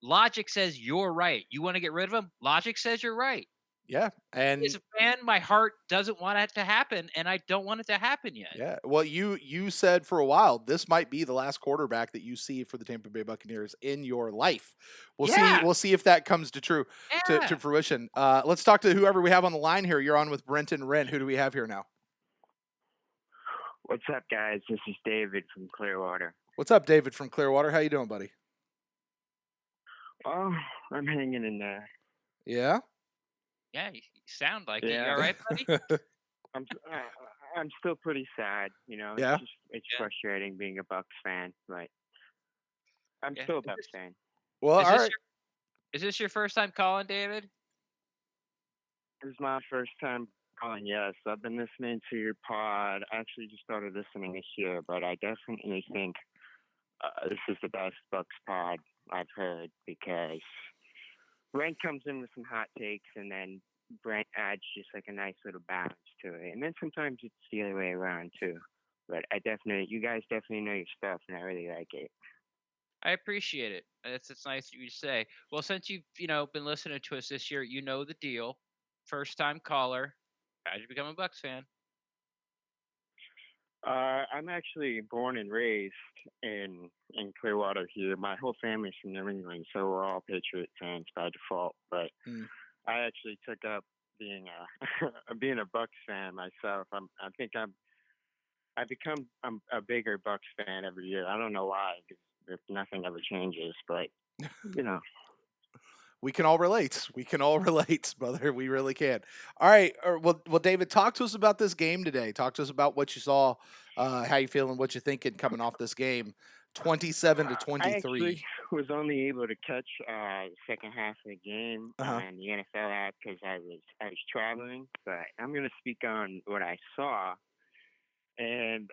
logic says you're right. You want to get rid of him? Logic says you're right. Yeah, and as a fan, my heart doesn't want it to happen, and I don't want it to happen yet. Yeah, well, you said for a while this might be the last quarterback that you see for the Tampa Bay Buccaneers in your life. We'll see if that comes to fruition. Let's talk to whoever we have on the line here. You're on with Brent and Ren. Who do we have here now? What's up, guys? This is David from Clearwater. What's up, David from Clearwater? How you doing, buddy? Oh, I'm hanging in there. Yeah. Yeah, you sound like it. You all right, buddy? I'm still pretty sad. Yeah. It's frustrating being a Bucs fan, but I'm still a Bucs fan. Well, all right. Is this your first time calling, David? This is my first time calling. Yes, I've been listening to your pod. I actually just started listening this year, but I definitely think this is the best Bucs pod I've heard because Brent comes in with some hot takes, and then Brent adds just like a nice little balance to it. And then sometimes it's the other way around too. But you guys definitely know your stuff, and I really like it. I appreciate it. It's nice of you to say. Well, since you've been listening to us this year, you know the deal. First time caller. How'd you become a Bucs fan? I'm actually born and raised in Clearwater here. My whole family's from New England, so we're all Patriot fans by default. But I actually took up being a Bucs fan myself. I become a bigger Bucs fan every year. I don't know why, because nothing ever changes. But we can all relate. We can all relate, brother. We really can. All right. Well, David, talk to us about this game today. Talk to us about what you saw, how you feeling, what you're thinking coming off this game, 27-23. I actually was only able to catch the second half of the game and the NFL app because I was traveling. But I'm going to speak on what I saw. And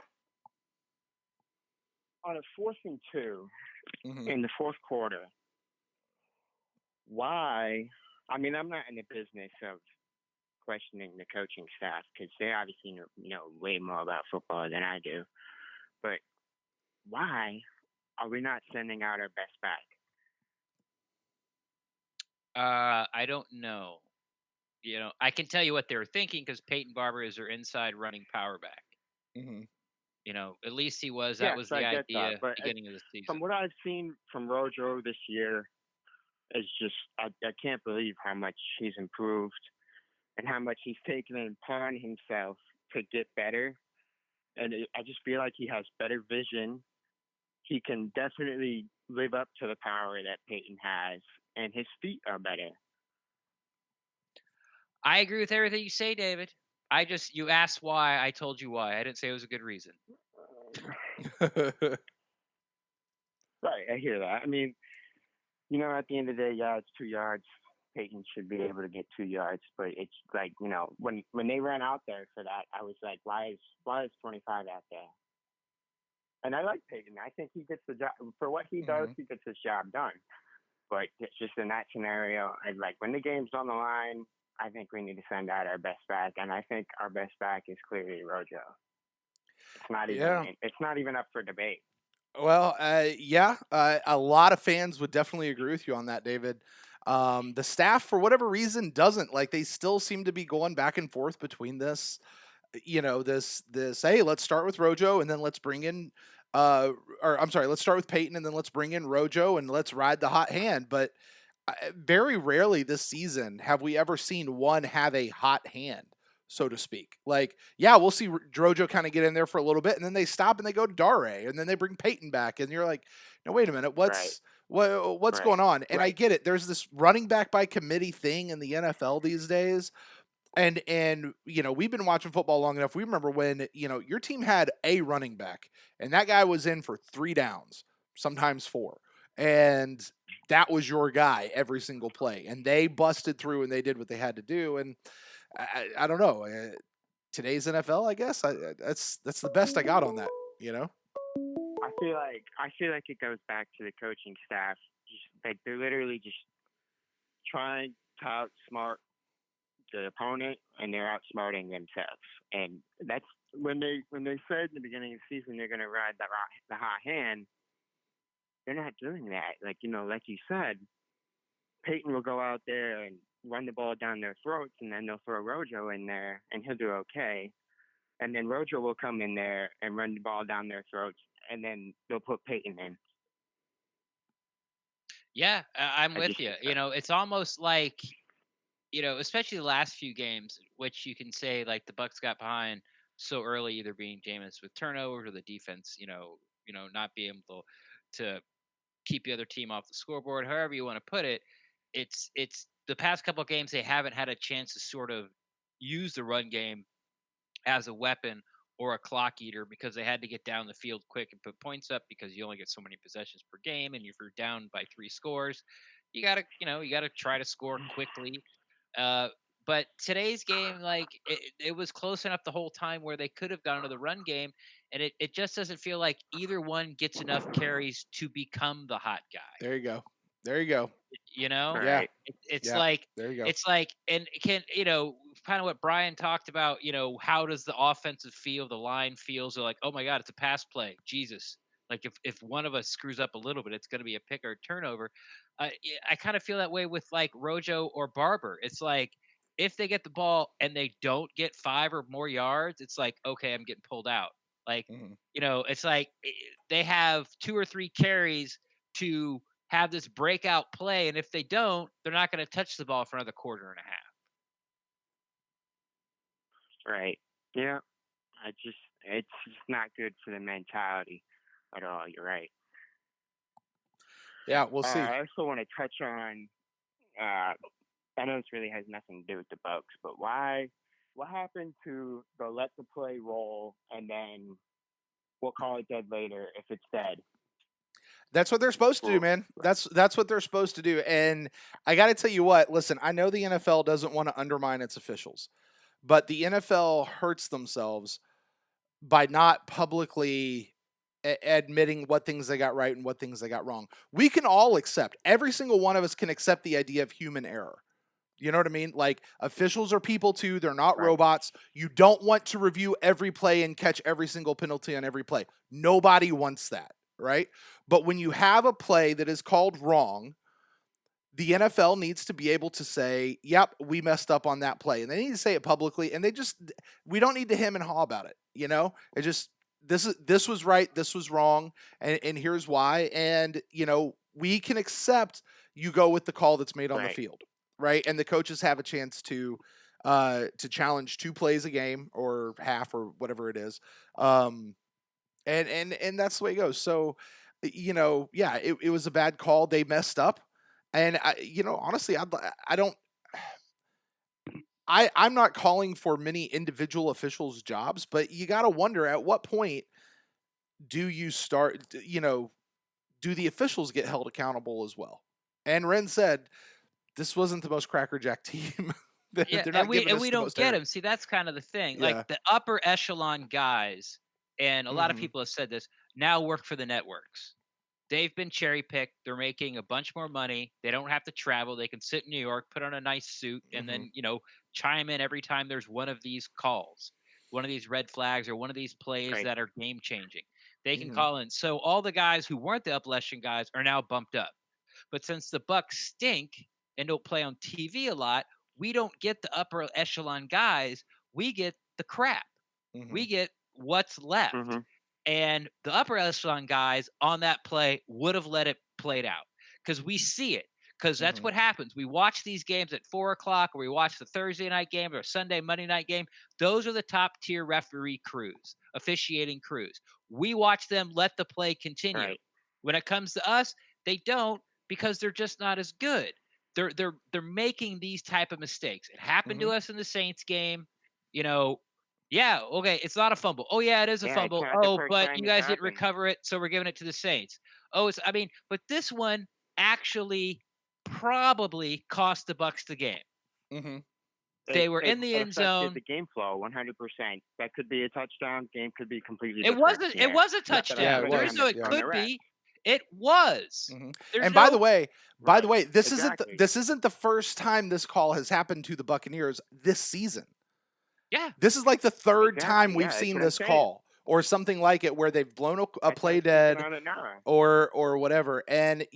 on a 4th and 2 in the fourth quarter, why? I mean, I'm not in the business of questioning the coaching staff because they obviously know way more about football than I do. But why are we not sending out our best back? I don't know. I can tell you what they were thinking because Peyton Barber is their inside running power back. At least he was. That was the idea at the beginning of the season. From what I've seen from Rojo this year, it's just I can't believe how much he's improved and how much he's taken it upon himself to get better. And I just feel like he has better vision. He can definitely live up to the power that Peyton has, and his feet are better. I agree with everything you say, David. You asked why, I told you why. I didn't say it was a good reason. Right, I hear that. I mean, at the end of the day, yeah, it's 2 yards. Peyton should be able to get 2 yards, but it's like, when they ran out there for that, I was like, why is 25 out there? And I like Peyton. I think he gets the job for what he does. He gets his job done. But it's just in that scenario, like when the game's on the line, I think we need to send out our best back, and I think our best back is clearly Rojo. It's not even up for debate. Well, a lot of fans would definitely agree with you on that, David. The staff, for whatever reason, doesn't. Like, they still seem to be going back and forth between this, hey, let's start with Rojo and then let's bring in, let's start with Peyton and then let's bring in Rojo and let's ride the hot hand. But very rarely this season have we ever seen one have a hot hand, so to speak. Like, yeah, we'll see Rojo kind of get in there for a little bit, and then they stop and they go to Dare, and then they bring Peyton back, and you're like, no, wait a minute, what's going on? And I get it. There's this running back by committee thing in the NFL these days. And we've been watching football long enough. We remember when, your team had a running back, and that guy was in for 3 downs, sometimes 4. And that was your guy every single play. And they busted through and they did what they had to do. And I don't know. Today's NFL, I guess that's the best I got on that. I feel like it goes back to the coaching staff. They're literally just trying to outsmart the opponent, and they're outsmarting themselves. And that's when they said in the beginning of the season they're going to ride the hot hand. They're not doing that. Like you said, Peyton will go out there and run the ball down their throats, and then they'll throw Rojo in there, and he'll do okay. And then Rojo will come in there and run the ball down their throats, and then they'll put Peyton in. Yeah, I'm with you. It's almost like, especially the last few games, which you can say like the Bucs got behind so early, either being Jameis with turnovers or the defense, not being able to keep the other team off the scoreboard, however you want to put it. It's the past couple of games they haven't had a chance to sort of use the run game as a weapon or a clock eater, because they had to get down the field quick and put points up, because you only get so many possessions per game, and if you're down by 3 scores, you gotta try to score quickly. But today's game, like it was close enough the whole time where they could have gone to the run game, and it just doesn't feel like either one gets enough carries to become the hot guy. There you go. Yeah. It's Yeah. like, there you go. it's like, and can, kind of what Brian talked about, how does the offensive feel, the line feels, they're like, oh my God, it's a pass play. Jesus. Like if one of us screws up a little bit, it's going to be a pick or a turnover. I kind of feel that way with like Rojo or Barber. It's like, if they get the ball and they don't get 5 or more yards, it's like, okay, I'm getting pulled out. Like, it's like they have 2 or 3 carries to have this breakout play, and if they don't, they're not going to touch the ball for another quarter and a half. Right. Yeah. It's just not good for the mentality at all. You're right. Yeah, we'll see. I also want to touch on. I know this really has nothing to do with the Bucs, but what happened to the let the play roll and then we'll call it dead later if it's dead? That's what they're supposed to do, man. That's what they're supposed to do. And I got to tell you what, listen, I know the NFL doesn't want to undermine its officials, but the NFL hurts themselves by not publicly admitting what things they got right and what things they got wrong. We can all accept, every single one of us can accept the idea of human error. You know what I mean? Like, officials are people too. They're not robots. You don't want to review every play and catch every single penalty on every play. Nobody wants that, right? But when you have a play that is called wrong, the NFL needs to be able to say, yep, we messed up on that play. And they need to say it publicly. And we don't need to hem and haw about it. It just, this was right, this was wrong, and here's why. And, we can accept you go with the call that's made on the field. Right. And the coaches have a chance to challenge 2 plays a game or half or whatever it is. And that's the way it goes. So, it was a bad call. They messed up. And honestly, I'm not calling for many individual officials' jobs, but you got to wonder, at what point do you start, do the officials get held accountable as well? And Ren said, this wasn't the most crackerjack team. And we don't get him. See, that's kind of the thing. Like the upper echelon guys, and a lot of people have said this, now work for the networks. They've been cherry picked. They're making a bunch more money. They don't have to travel. They can sit in New York, put on a nice suit, and then, chime in every time there's one of these calls, one of these red flags, or one of these plays that are game changing. They can call in. So all the guys who weren't the upper echelon guys are now bumped up. But since the Bucs stink and don't play on TV a lot, we don't get the upper echelon guys. We get the crap. We get what's left. And the upper echelon guys on that play would have let it played out because we see it. Because that's what happens. We watch these games at 4 o'clock, or we watch the Thursday night game or Sunday, Monday night game. Those are the top tier referee crews, officiating crews. We watch them let the play continue. Right. When it comes to us, they don't, because they're just not as good. They're making these type of mistakes. It happened to us in the Saints game. Yeah, okay, it's not a fumble. Oh yeah, it is a fumble. Oh, but you guys didn't recover it, so we're giving it to the Saints. Oh, but this one actually probably cost the Bucs the game. They were in the end zone. The game flow, 100%. That could be a touchdown. Game could be completely It different. It was a touchdown. Yeah, it There was. is no it could be. It was. And by the way, this isn't the first time this call has happened to the Buccaneers this season. Yeah. This is like the third time we've seen this call or something like it, where they've blown a play dead or whatever. And,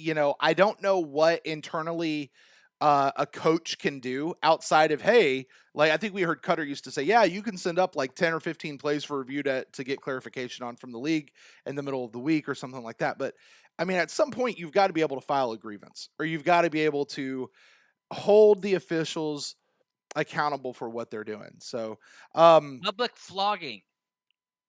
I don't know what internally a coach can do outside of, hey, like I think we heard Cutter used to say, yeah, you can send up like 10 or 15 plays for review to get clarification on from the league in the middle of the week or something like that. But I mean, at some point you've got to be able to file a grievance, or you've got to be able to hold the officials accountable for what they're doing. So public flogging.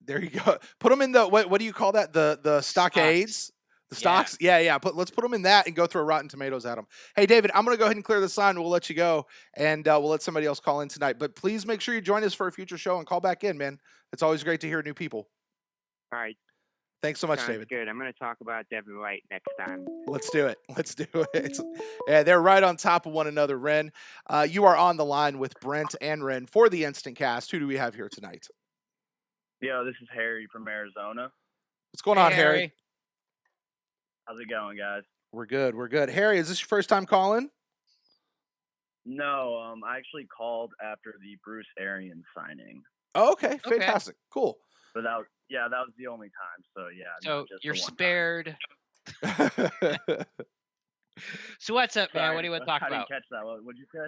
There you go. Put them in the what do you call that? The stockades. The stocks? Yeah. Let's put them in that and go throw Rotten Tomatoes at them. Hey, David, I'm going to go ahead and clear the sign. We'll let you go, and we'll let somebody else call in tonight. But please make sure you join us for a future show and call back in, man. It's always great to hear new people. All right. Thanks so much, David. Good. I'm going to talk about Devin White next time. Let's do it. Yeah, they're right on top of one another, Ren. You are on the line with Brent and Ren for the InstantCast. Who do we have here tonight? Yo, this is Harry from Arizona. What's going on, Harry? How's it going, guys? We're good. Harry, is this your first time calling? No, I actually called after the Bruce Arians signing. Oh, okay. Fantastic. Cool. But that was the only time. So yeah. So you're spared. So what's up, man? What do you want to talk about? I didn't catch that. What'd you say?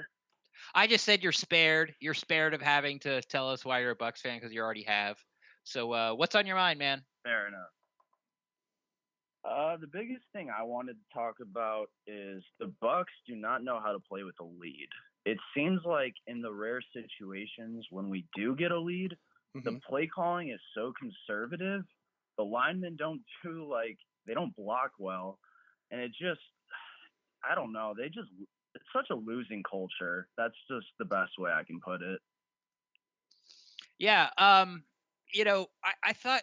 I just said you're spared. You're spared of having to tell us why you're a Bucs fan, because you already have. So what's on your mind, man? Fair enough. The biggest thing I wanted to talk about is the Bucs do not know how to play with a lead. It seems like in the rare situations when we do get a lead, the play calling is so conservative. The linemen don't block well, and it just, I don't know. It's such a losing culture. That's just the best way I can put it. Yeah. I thought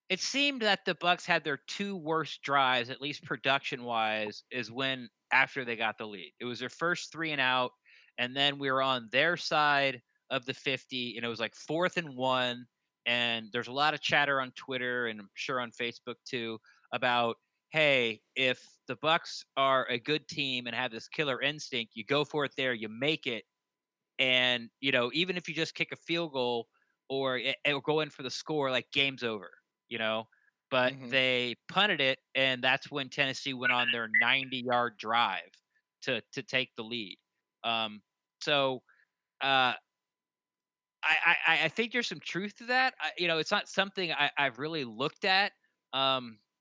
it seemed that the Bucs had their two worst drives, at least production-wise, is when after they got the lead. It was their first 3 and out, and then we were on their side of the 50, and it was like 4th and 1. And there's a lot of chatter on Twitter, and I'm sure on Facebook too, about, hey, if the Bucs are a good team and have this killer instinct, you go for it there, you make it, and even if you just kick a field goal or go in for the score, like game's over. But they punted it, and that's when Tennessee went on their 90-yard drive to take the lead. So I think there's some truth to that. It's not something I've really looked at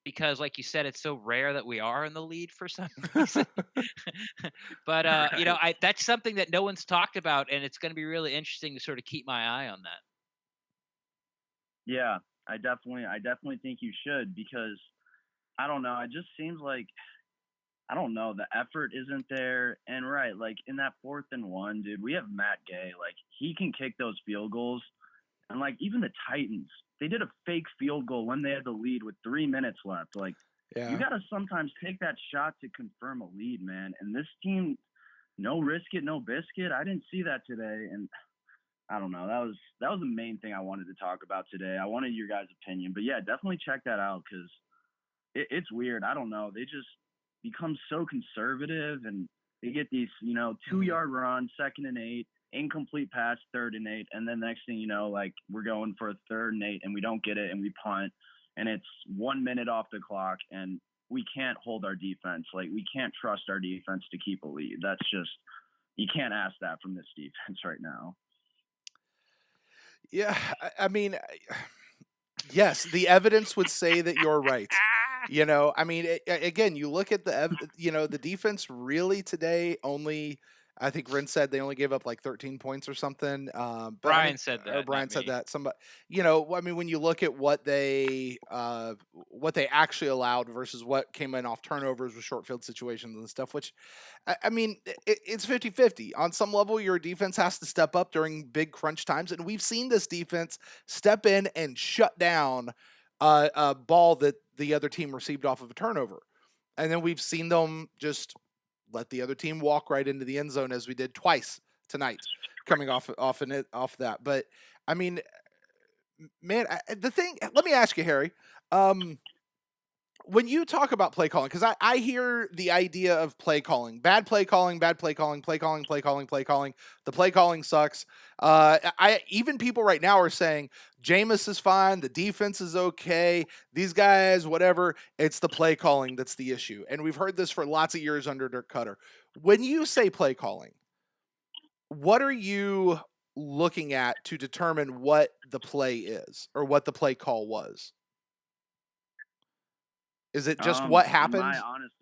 because, like you said, it's so rare that we are in the lead for some reason. But that's something that no one's talked about, and it's going to be really interesting to sort of keep my eye on that. Yeah. I definitely think you should, because I don't know. It just seems like, I don't know, the effort isn't there. And right, like in that 4th and 1, dude, we have Matt Gay. Like he can kick those field goals. And like even the Titans, they did a fake field goal when they had the lead with 3 minutes left. Like you got to sometimes take that shot to confirm a lead, man. And this team, no risk it, no biscuit. I didn't see that today. And I don't know. That was the main thing I wanted to talk about today. I wanted your guys' opinion, but yeah, definitely check that out because it's weird. I don't know. They just become so conservative, and they get these 2-yard run, 2nd and 8, incomplete pass, 3rd and 8, and then next thing you know, like we're going for a 3rd and 8 and we don't get it and we punt, and it's 1 minute off the clock and we can't hold our defense. Like we can't trust our defense to keep a lead. That's just you can't ask that from this defense right now. Yeah, I mean, yes, the evidence would say that you're right. I mean, again, you look at the defense really today only. I think Ren said they only gave up like 13 points or something. But I mean, Brian said or that, Brian not said me. that. Somebody, I mean, when you look at what they actually allowed versus what came in off turnovers with short field situations and stuff, which I mean, it's 50-50. On some level, your defense has to step up during big crunch times, and we've seen this defense step in and shut down a ball that the other team received off of a turnover. And then we've seen them just let the other team walk right into the end zone, as we did twice tonight, coming off that. But I mean, man, let me ask you, Harry. When you talk about play calling, because I hear the idea of play calling, bad play calling, play calling. The play calling sucks. Even people right now are saying Jameis is fine, the defense is okay, these guys, whatever. It's the play calling that's the issue, and we've heard this for lots of years under Dirk Cutter. When you say play calling, what are you looking at to determine what the play is or what the play call was? Is it just what happened? In my honest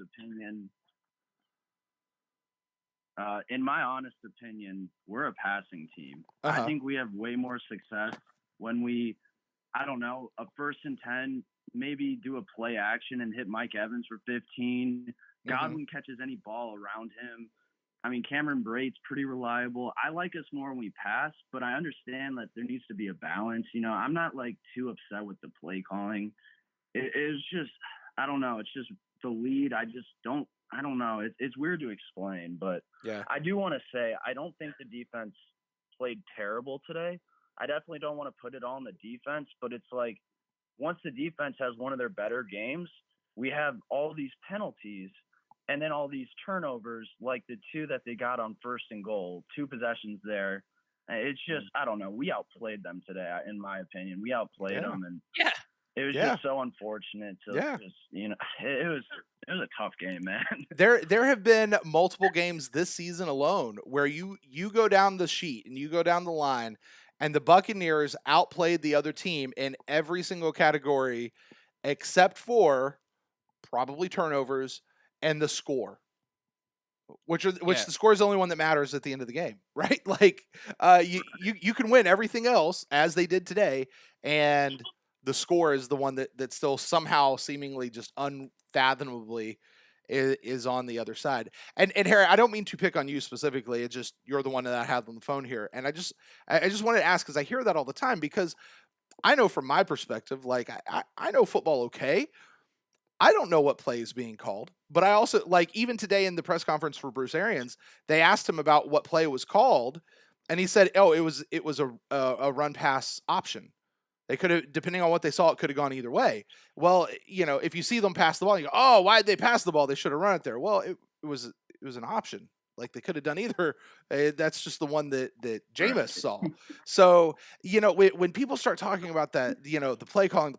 opinion, we're a passing team. Uh-huh. I think we have way more success when we, I don't know, a 1st and 10, maybe do a play action and hit Mike Evans for 15. Godwin catches any ball around him. I mean, Cameron Brate's pretty reliable. I like us more when we pass, but I understand that there needs to be a balance. I'm not like too upset with the play calling. It's just, I don't know. It's just the lead. I don't know. It's weird to explain, but yeah. I do want to say I don't think the defense played terrible today. I definitely don't want to put it all on the defense, but it's like once the defense has one of their better games, we have all these penalties and then all these turnovers, like the 2 that they got on 1st and goal, 2 possessions there. It's just, I don't know. We outplayed them today, in my opinion. We outplayed them, and it was just so unfortunate to just, it was a tough game, man. There have been multiple games this season alone where you go down the sheet and you go down the line and the Buccaneers outplayed the other team in every single category except for probably turnovers and the score. Which the score is the only one that matters at the end of the game, right? Like you can win everything else as they did today, and the score is the one that still somehow seemingly just unfathomably is on the other side. And Harry, I don't mean to pick on you specifically. It's just you're the one that I have on the phone here, and I just wanted to ask because I hear that all the time because I know from my perspective, like I know football okay. I don't know what play is being called, but I also even today in the press conference for Bruce Arians, they asked him about what play was called, and he said, "Oh, it was a run pass option. They could have, depending on what they saw, it could have gone either way." Well, if you see them pass the ball, you go, "Oh, why did they pass the ball? They should have run it there." Well, it was an option. Like they could have done either. That's just the one that Jameis saw. So when people start talking about that, the play calling,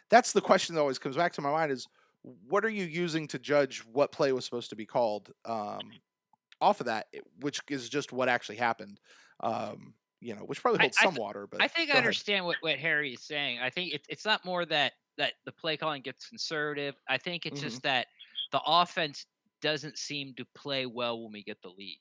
that's the question that always comes back to my mind is, what are you using to judge what play was supposed to be called off of that, which is just what actually happened. Which probably holds some water. But I think I understand what Harry is saying. I think it's not more that the play calling gets conservative. I think it's just that the offense doesn't seem to play well when we get the lead.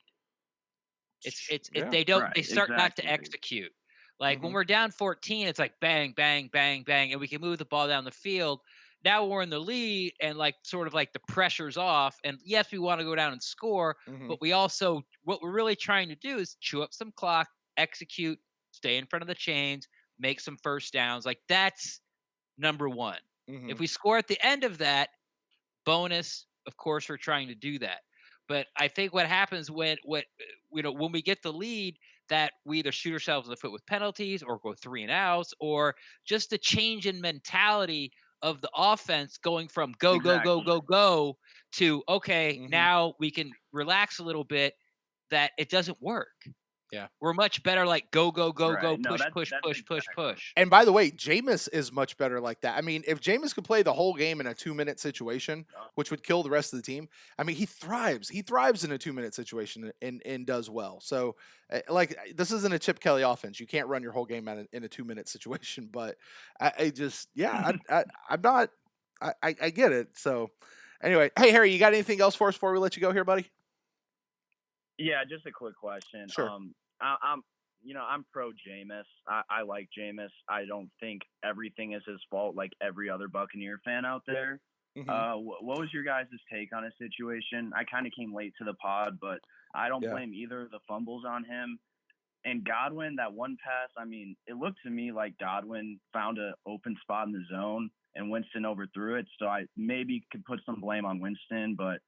They start not to execute. Like when we're down 14, it's like bang, bang, bang, bang, and we can move the ball down the field. Now we're in the lead and sort of like the pressure's off. And yes, we want to go down and score, but we also, what we're really trying to do is chew up some clock, execute, stay in front of the chains, make some first downs. Like that's number one. If we score at the end of that, bonus, of course, we're trying to do that. But I think what happens when we get the lead, that we either shoot ourselves in the foot with penalties or go 3-and-outs, or just a change in mentality of the offense going from go, go, go, Exactly. go, go to, okay, Mhm. now we can relax a little bit, that it doesn't work. Yeah. We're much better like go, go, go, go, Right. No, push, that's push, push, push, exactly. push. And by the way, Jameis is much better like that. I mean, if Jameis could play the whole game in a 2-minute situation, which would kill the rest of the team, I mean, he thrives. He thrives in a 2-minute situation and does well. So, this isn't a Chip Kelly offense. You can't run your whole game in a 2-minute situation. But I just, yeah, I'm not. I get it. So, anyway, hey Harry, you got anything else for us before we let you go here, buddy? Yeah, just a quick question. Sure. I'm pro Jameis. I like Jameis. I don't think everything is his fault, like every other Buccaneer fan out there. Mhm. What was your guys' take on his situation? I kind of came late to the pod, but I don't Yeah. blame either of the fumbles on him. And Godwin, that one pass, I mean, it looked to me like Godwin found an open spot in the zone and Winston overthrew it. So I maybe could put some blame on Winston, but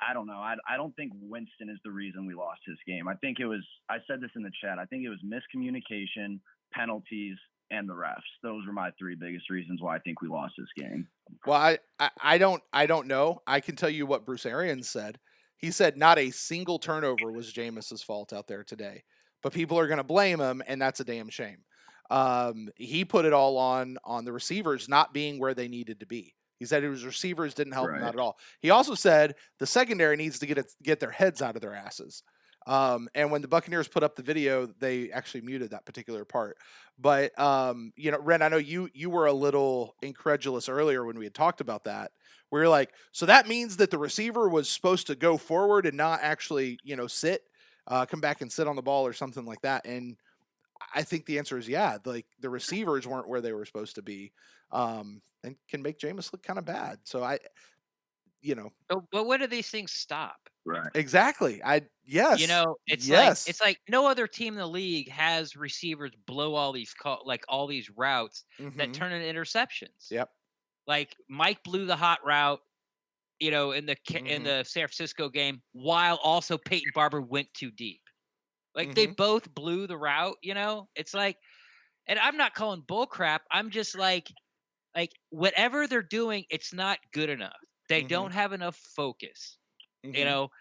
I don't know. I don't think Winston is the reason we lost this game. I think it was, I said this in the chat, I think it was miscommunication, penalties, and the refs. Those were my three biggest reasons why I think we lost this game. Well, I don't know. I can tell you what Bruce Arians said. He said not a single turnover was Jameis's fault out there today, but people are going to blame him, and that's a damn shame. He put it all on the receivers not being where they needed to be. He said his receivers didn't help him Right. out at all. He also said the secondary needs to get their heads out of their asses. And when the Buccaneers put up the video, they actually muted that particular part. But Ren, I know you were a little incredulous earlier when we had talked about that. We were like, so that means that the receiver was supposed to go forward and not actually, sit, come back and sit on the ball or something like that. And I think the answer is yeah. Like the receivers weren't where they were supposed to be, and can make Jameis look kind of bad. So But when do these things stop? Right. exactly. Yes. It's Yes. like no other team in the league has receivers blow all these all these routes that Mhm. turn into interceptions. Yep. Like Mike blew the hot route, in Mhm. the San Francisco game, while also Peyton Barber went too deep. Like they Mhm. both blew the route. It's like, and I'm not calling bull crap. I'm just like whatever they're doing, it's not good enough. They Mhm. don't have enough focus. You Mhm. know,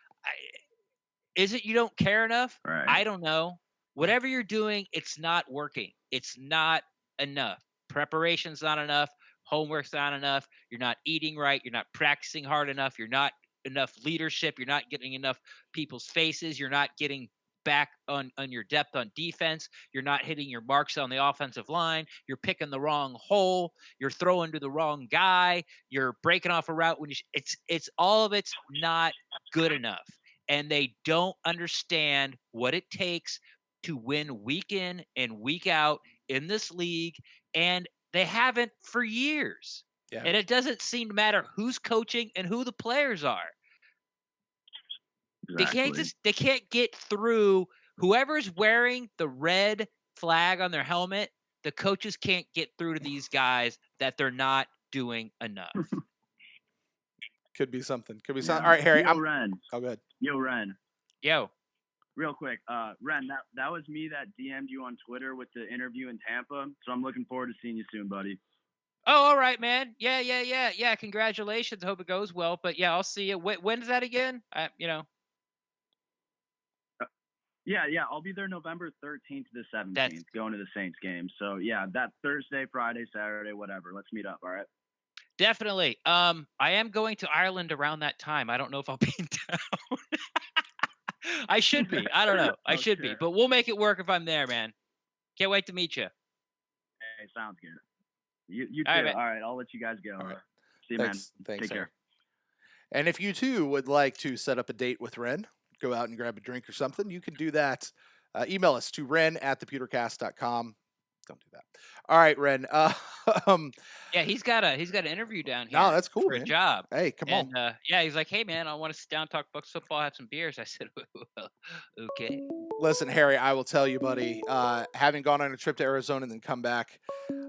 is it you don't care enough? Right. I don't know. Whatever you're doing, it's not working. It's not enough. Preparation's not enough. Homework's not enough. You're not eating right. You're not practicing hard enough. You're not enough leadership. You're not getting enough people's faces. You're not getting back on your depth on defense. You're not hitting your marks on the offensive line. You're picking the wrong hole. You're throwing to the wrong guy. You're breaking off a route when it's all of it's not good enough, and they don't understand what it takes to win week in and week out in this league, and they haven't for years. Yeah. And it doesn't seem to matter who's coaching and who the players are. Exactly. They can't get through whoever's wearing the red flag on their helmet. The coaches can't get through to these guys that they're not doing enough. Could be something. Could be Yeah. something. All right, Harry. Yo, Ren. Oh, good. Yo, Ren. Yo, Real quick, Ren, that was me that DM'd you on Twitter with the interview in Tampa. So I'm looking forward to seeing you soon, buddy. oh, all right, man. Yeah. Congratulations. Hope it goes well. But yeah, I'll see you. When is that again? Yeah. I'll be there November 13th to the 17th, That's going to the Saints game. So yeah, that Thursday, Friday, Saturday, whatever. Let's meet up. All right. definitely. I am going to Ireland around that time. I don't know if I'll be in town. I should be. I don't know. I should be, Okay. but we'll make it work if I'm there, man. Can't wait to meet you. Hey, sounds good. You too. All right, man. All right, I'll let you guys go. All right. See you, Thanks. man. Thanks, Take care. Harry. And if you too would like to set up a date with Ren, go out and grab a drink or something, you can do that. Email us to ren@thepewtercast.com. Don't do that. All right, Ren. Yeah, he's got an interview down here. No, that's cool, for man. a job. Hey, come on. And yeah, he's like, "Hey, man, I want to sit down, and talk Bucs football, have some beers." I said, well, "Okay." Listen, Harry, I will tell you, buddy. Having gone on a trip to Arizona and then come back,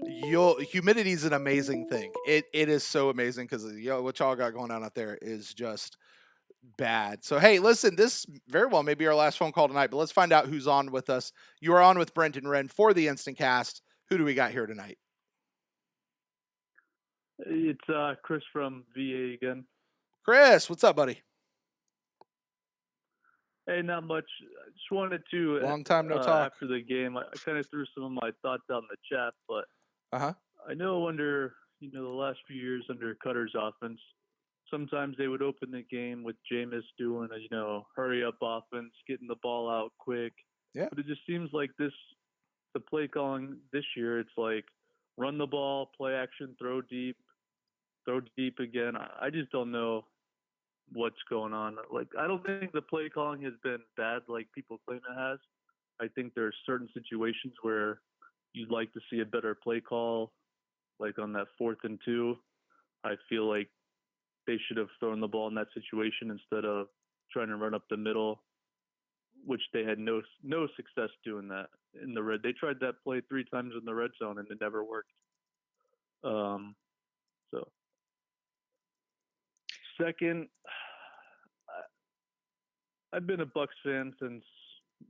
humidity is an amazing thing. It is so amazing because what y'all got going on out there is just bad. So, hey, listen, this very well may be our last phone call tonight, but let's find out who's on with us. You are on with Brent and Ren for the Instant Cast. Who do we got here tonight? It's Chris from VA again. Chris, what's up, buddy? Hey, not much. I just wanted to long time no talk. After the game. I kind of threw some of my thoughts out in the chat, but I know under the last few years under Cutter's offense, sometimes they would open the game with Jameis doing a hurry up offense, getting the ball out quick. Yeah. But it just seems like the play calling this year, it's like run the ball, play action, throw deep again. I just don't know what's going on. Like, I don't think the play calling has been bad like people claim it has. I think there are certain situations where you'd like to see a better play call, like on that 4th and 2. I feel like they should have thrown the ball in that situation instead of trying to run up the middle, which they had no success doing that in the red. They tried that play 3 times in the red zone and it never worked. So second, I've been a Bucs fan since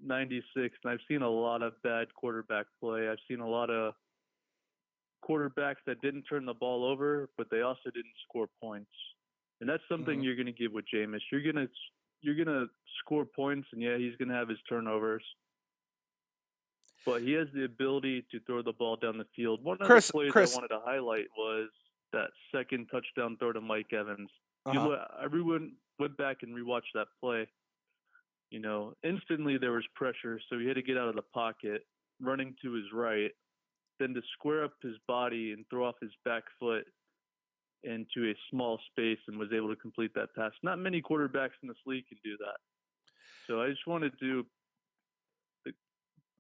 '96, and I've seen a lot of bad quarterback play. I've seen a lot of quarterbacks that didn't turn the ball over, but they also didn't score points. And that's something you're going to give with Jameis. You're gonna score points, and yeah, he's going to have his turnovers. But he has the ability to throw the ball down the field. One of the plays I wanted to highlight was that second touchdown throw to Mike Evans. Everyone went back and rewatched that play. Instantly there was pressure, so he had to get out of the pocket, running to his right, then to square up his body and throw off his back foot into a small space and was able to complete that pass. Not many quarterbacks in this league can do that. So I just wanted to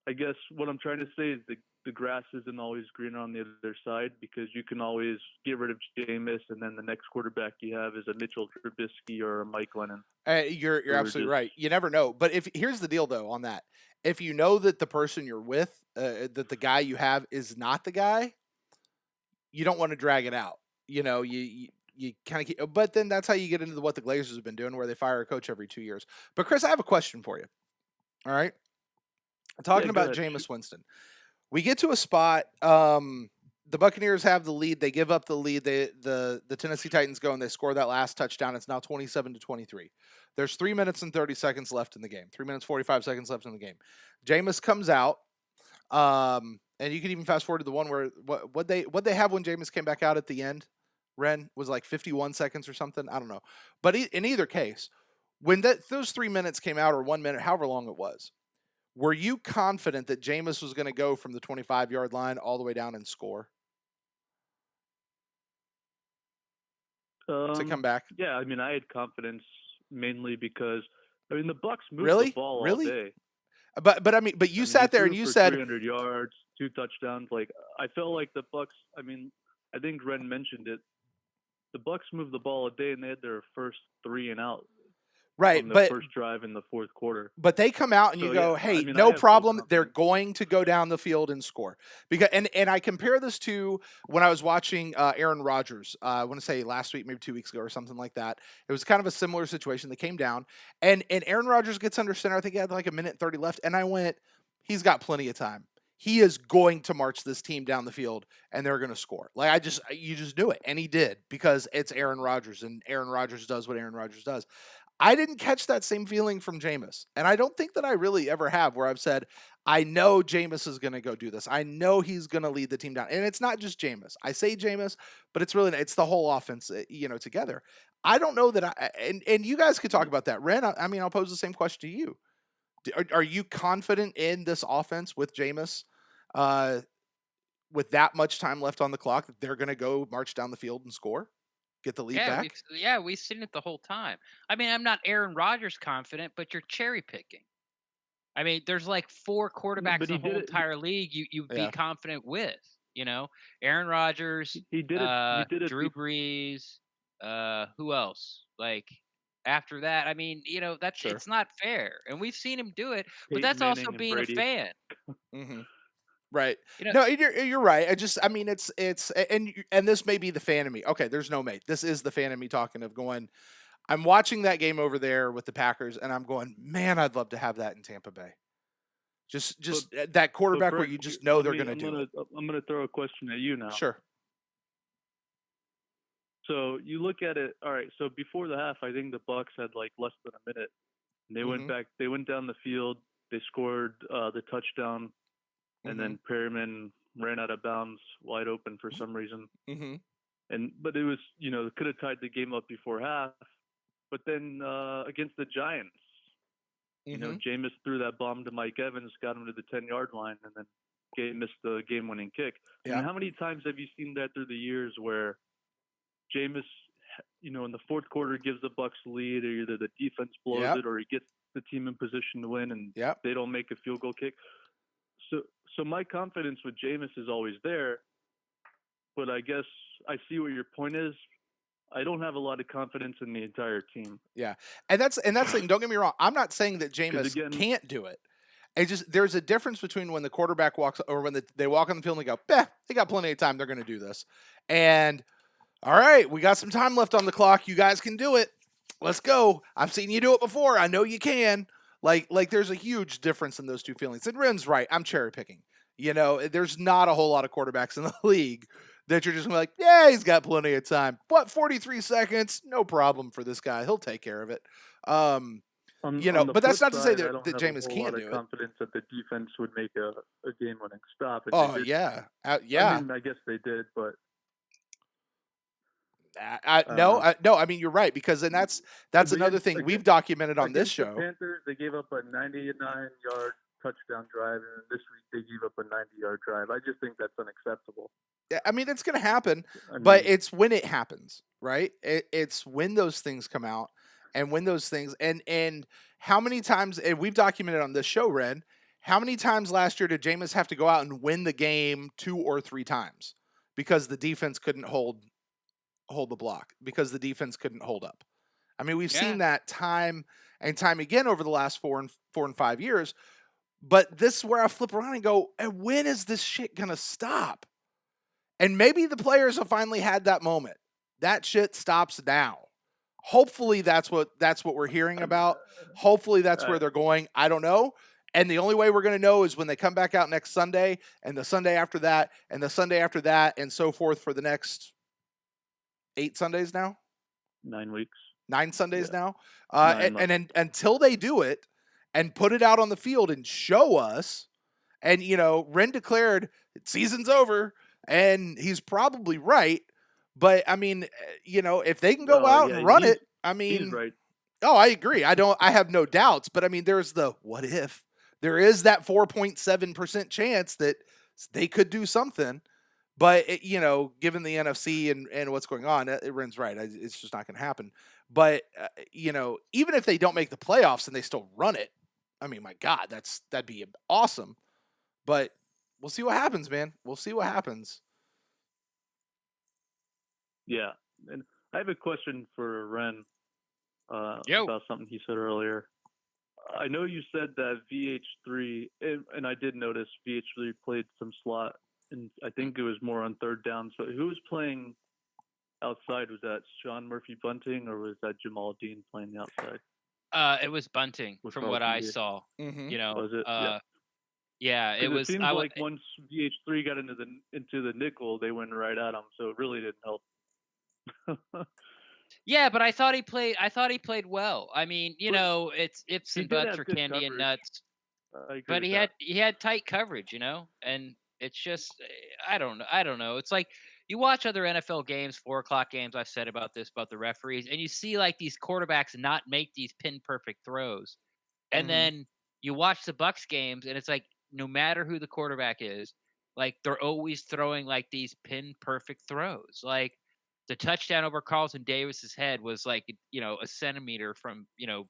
I guess what I'm trying to say is the grass isn't always greener on the other side, because you can always get rid of Jameis, and then the next quarterback you have is a Mitchell Trubisky or a Mike Lennon. You're absolutely right. You never know. But here's the deal, though, on that. If you know that the person you're with, that the guy you have is not the guy, you don't want to drag it out. You kind of keep, but then that's how you get into what the Glazers have been doing, where they fire a coach every 2 years. But Chris, I have a question for you. All right. Talking about Jameis Winston. We get to a spot, the Buccaneers have the lead. They give up the lead. The Tennessee Titans go and they score that last touchdown. It's now 27-23. There's 3 minutes and 30 seconds left in the game. 3 minutes, 45 seconds left in the game. Jameis comes out, and you can even fast forward to the one where what they have when Jameis came back out at the end, Ren, was like 51 seconds or something. I don't know. But in either case, when those 3 minutes came out, or 1 minute, however long it was, were you confident that Jameis was going to go from the 25-yard line all the way down and score? To come back? Yeah, I mean, I had confidence mainly because, the Bucs moved the ball all day. But you sat there and you said 300 yards, 2 touchdowns. Like, I felt like the Bucs. I think Ren mentioned it. The Bucs moved the ball a day, and they had their first 3 and out. Right, on the first drive in the fourth quarter. But they come out and you go, hey, no problem. They're going to go down the field and score. Because and I compare this to when I was watching Aaron Rodgers. I want to say last week, maybe 2 weeks ago or something like that. It was kind of a similar situation. They came down and Aaron Rodgers gets under center. I think he had like 1:30 left. And I went, he's got plenty of time. He is going to march this team down the field and they're going to score. Like you just knew it. And he did, because it's Aaron Rodgers and Aaron Rodgers does what Aaron Rodgers does. I didn't catch that same feeling from Jameis. And I don't think that I really ever have, where I've said, I know Jameis is going to go do this. I know he's going to lead the team down. And it's not just Jameis. I say Jameis, but it's the whole offense, together. I don't know that and you guys could talk about that. Ren, I'll pose the same question to you. Are you confident in this offense with Jameis, with that much time left on the clock, that they're going to go march down the field and score? Get the lead back? We've seen it the whole time. I'm not Aaron Rodgers confident, but you're cherry picking. There's like 4 quarterbacks in the whole entire league you'd be confident with. Aaron Rodgers, he did it. Drew Brees, who else? Like after that, that's it's not fair. And we've seen him do it, but that's also being a fan. Mm-hmm. Right. No, you're right. It's and this may be the fan of me. Okay, there's no mate. This is the fan of me talking of going, I'm watching that game over there with the Packers, and I'm going, man, I'd love to have that in Tampa Bay. Just that quarterback where Brent, you just know they're going to I'm do it. I'm gonna throw a question at you now. Sure. So you look at it. All right. So before the half, I think the Bucs had like less than a minute. And they went back. They went down the field. They scored the touchdown, and then Perryman ran out of bounds, wide open for some reason. But it was, could have tied the game up before half. But then against the Giants, Jameis threw that bomb to Mike Evans, got him to the 10-yard line, and then missed the game-winning kick. Yeah. And how many times have you seen that through the years where Jameis, in the fourth quarter gives the Bucs lead, or either the defense blows it, or he gets the team in position to win, and they don't make a field goal kick. So my confidence with Jameis is always there, but I guess I see what your point is. I don't have a lot of confidence in the entire team. Yeah, and that's the thing. Don't get me wrong. I'm not saying that Jameis can't do it. It's just there's a difference between when the quarterback walks, or when they walk on the field and they go, they got plenty of time. They're going to do this, and all right, we got some time left on the clock. You guys can do it. Let's go. I've seen you do it before. I know you can. Like there's a huge difference in those two feelings. And Ren's right. I'm cherry picking. There's not a whole lot of quarterbacks in the league that you're just like, yeah, he's got plenty of time. What, 43 seconds? No problem for this guy. He'll take care of it. But that's not to say that Jameis can't do it. Confidence that the defense would make a game-winning stop. Yeah. I mean, I guess they did, but no. I mean, you're right, because then that's another thing we've documented on this show. The Panthers, they gave up a 99-yard touchdown drive, and this week they gave up a 90-yard drive. I just think that's unacceptable. I mean, it's going to happen, but it's when it happens, right? It's when those things come out, and when those things and how many times, and we've documented on this show, Ren, how many times last year did Jameis have to go out and win the game 2 or 3 times because the defense couldn't hold the block, because the defense couldn't hold up? I mean, we've seen that time and time again over the last 4 and 5 years. But this is where I flip around and go, and when is this shit going to stop? And maybe the players have finally had that moment. That shit stops now. Hopefully that's what we're hearing about. Hopefully that's where they're going. I don't know. And the only way we're going to know is when they come back out next Sunday, and the Sunday after that, and the Sunday after that, and so forth for the next 8 Sundays now? 9 weeks. 9 Sundays now? And until they do it and put it out on the field and show us, and, Ren declared season's over, and he's probably right. But, I mean, if they can go out and run it, I mean, he's right. Oh, I agree. I have no doubts. But, I mean, there's the what if. There is that 4.7% chance that they could do something. But, given the NFC and what's going on, Ren's right. It's just not going to happen. But, even if they don't make the playoffs and they still run it, I mean, my God, that'd be awesome. But we'll see what happens, man. We'll see what happens. Yeah. And I have a question for Ren about something he said earlier. I know you said that VH3, and I did notice VH3 played some slot, and I think it was more on third down. So who was playing outside? Was that Sean Murphy Bunting, or was that Jamal Dean playing the outside? It was Bunting, from what I saw. Mm-hmm. Was it? Yeah, it was. It seems like once VH3 got into the nickel, they went right at him. So it really didn't help. Yeah, but I thought he played well. I mean, it's ifs and buts or candy coverage. And nuts. But he had tight coverage, and it's just I don't know. It's like you watch other NFL games, 4:00 games. I've said about the referees, and you see like these quarterbacks not make these pin perfect throws, and then you watch the Bucs games, and it's like no matter who the quarterback is, like they're always throwing like these pin perfect throws. Like the touchdown over Carlton Davis's head was like a centimeter from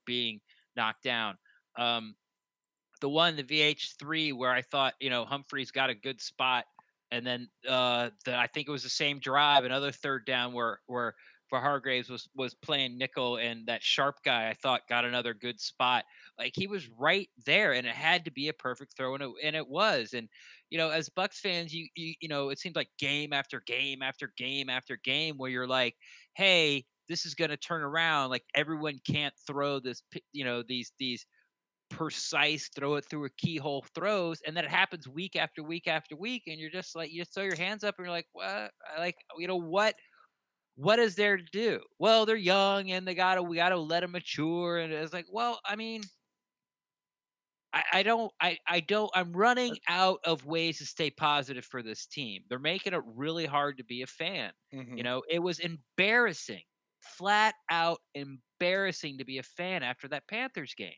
being knocked down. The one, the VH3, where I thought Humphreys got a good spot, and then I think it was the same drive, another third down where Hargraves was playing nickel, and that Sharp guy I thought got another good spot. Like he was right there, and it had to be a perfect throw, and it was. And as Bucs fans, you it seems like game after game after game after game where you're like, hey, this is going to turn around. Like everyone can't throw this, these precise throw it through a keyhole throws, and then it happens week after week after week, and you're just like, you just throw your hands up and you're like, what? Like, what is there to do? Well, they're young and we gotta let them mature, and it's like, well, I mean, I'm running out of ways to stay positive for this team. They're making it really hard to be a fan. It was embarrassing, flat out embarrassing to be a fan after that Panthers game.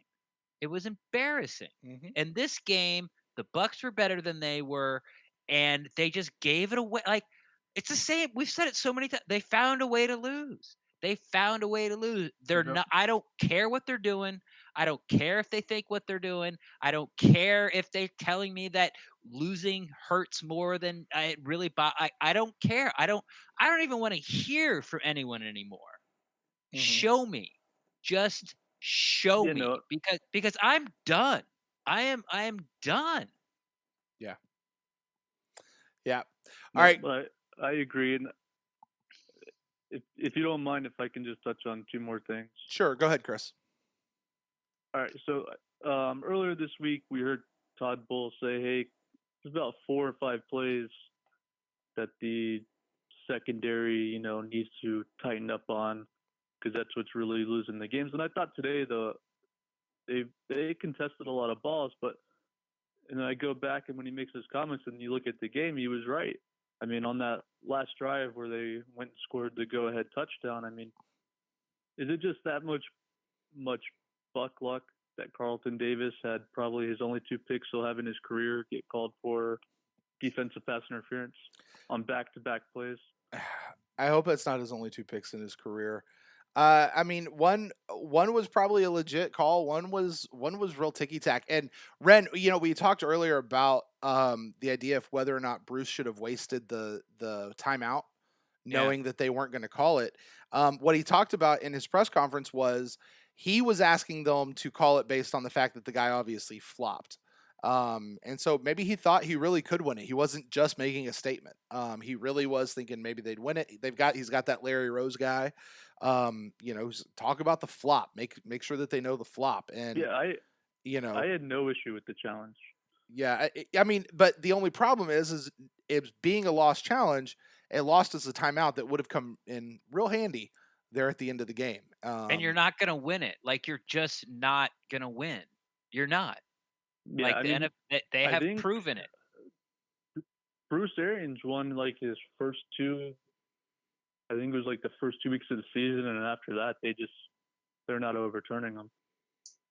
It was embarrassing. And this game, the Bucs were better than they were, and they just gave it away. Like, it's the same. We've said it so many times. They found a way to lose. They found a way to lose. They're not. I don't care what they're doing. I don't care if they think what they're doing. I don't care if they're telling me that losing hurts more than it really. I don't care. I don't even want to hear from anyone anymore. Show me. Just show me, because I'm done. I am done. Yeah. Yeah. All right. I agree. And if you don't mind, if I can just touch on two more things. Sure. Go ahead, Chris. All right. So earlier this week, we heard Todd Bowles say, hey, there's about 4 or 5 plays that the secondary, needs to tighten up on, because that's what's really losing the games. And I thought today, they contested a lot of balls, but and then I go back, and when he makes his comments and you look at the game, he was right. I mean, on that last drive where they went and scored the go-ahead touchdown, I mean, is it just that much buck luck that Carlton Davis had probably his only 2 picks he'll have in his career get called for defensive pass interference on back-to-back plays? I hope it's not his only 2 picks in his career. I mean, one was probably a legit call. One was real ticky tack. And Ren, we talked earlier about the idea of whether or not Bruce should have wasted the timeout, knowing that they weren't going to call it. What he talked about in his press conference was he was asking them to call it based on the fact that the guy obviously flopped. And so maybe he thought he really could win it. He wasn't just making a statement. He really was thinking maybe they'd win it. He's got that Larry Rose guy. Talk about the flop. Make sure that they know the flop. And I had no issue with the challenge. Yeah, I mean, but the only problem is it's being a lost challenge. It lost us a timeout that would have come in real handy there at the end of the game. And you're not going to win it. Like, you're just not going to win. You're not. Yeah, like they have proven it. Bruce Arians won like his first 2. I think it was like the first 2 weeks of the season, and after that, they're not overturning them.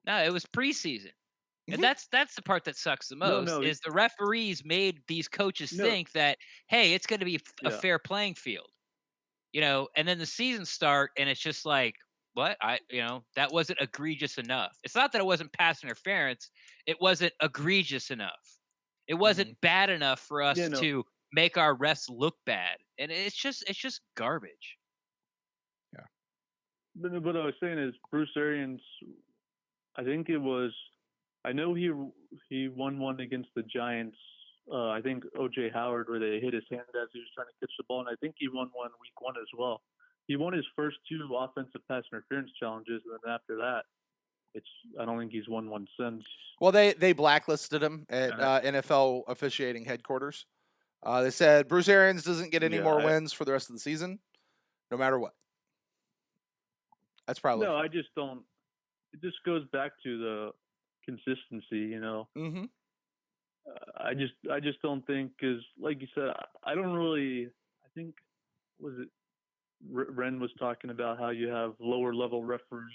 No, it was preseason. And that's the part that sucks the most, is the referees made these coaches think that, hey, it's going to be a fair playing field, and then the season start, and it's just like, what? That wasn't egregious enough. It's not that it wasn't pass interference. It wasn't egregious enough. It wasn't bad enough for us to make our refs look bad. And it's just garbage. Yeah. But what I was saying is Bruce Arians, I know he won one against the Giants. I think O.J. Howard, where they hit his hand as he was trying to catch the ball, and I think he won one week 1 as well. He won his first 2 offensive pass interference challenges, and then after that, I don't think he's won one since. Well, they blacklisted him at NFL officiating headquarters. They said Bruce Arians doesn't get any more wins for the rest of the season, no matter what. That's probably I just don't. It just goes back to the consistency, Mm-hmm. I just don't think, because like you said, I don't really. I think Ren was talking about how you have lower level referees.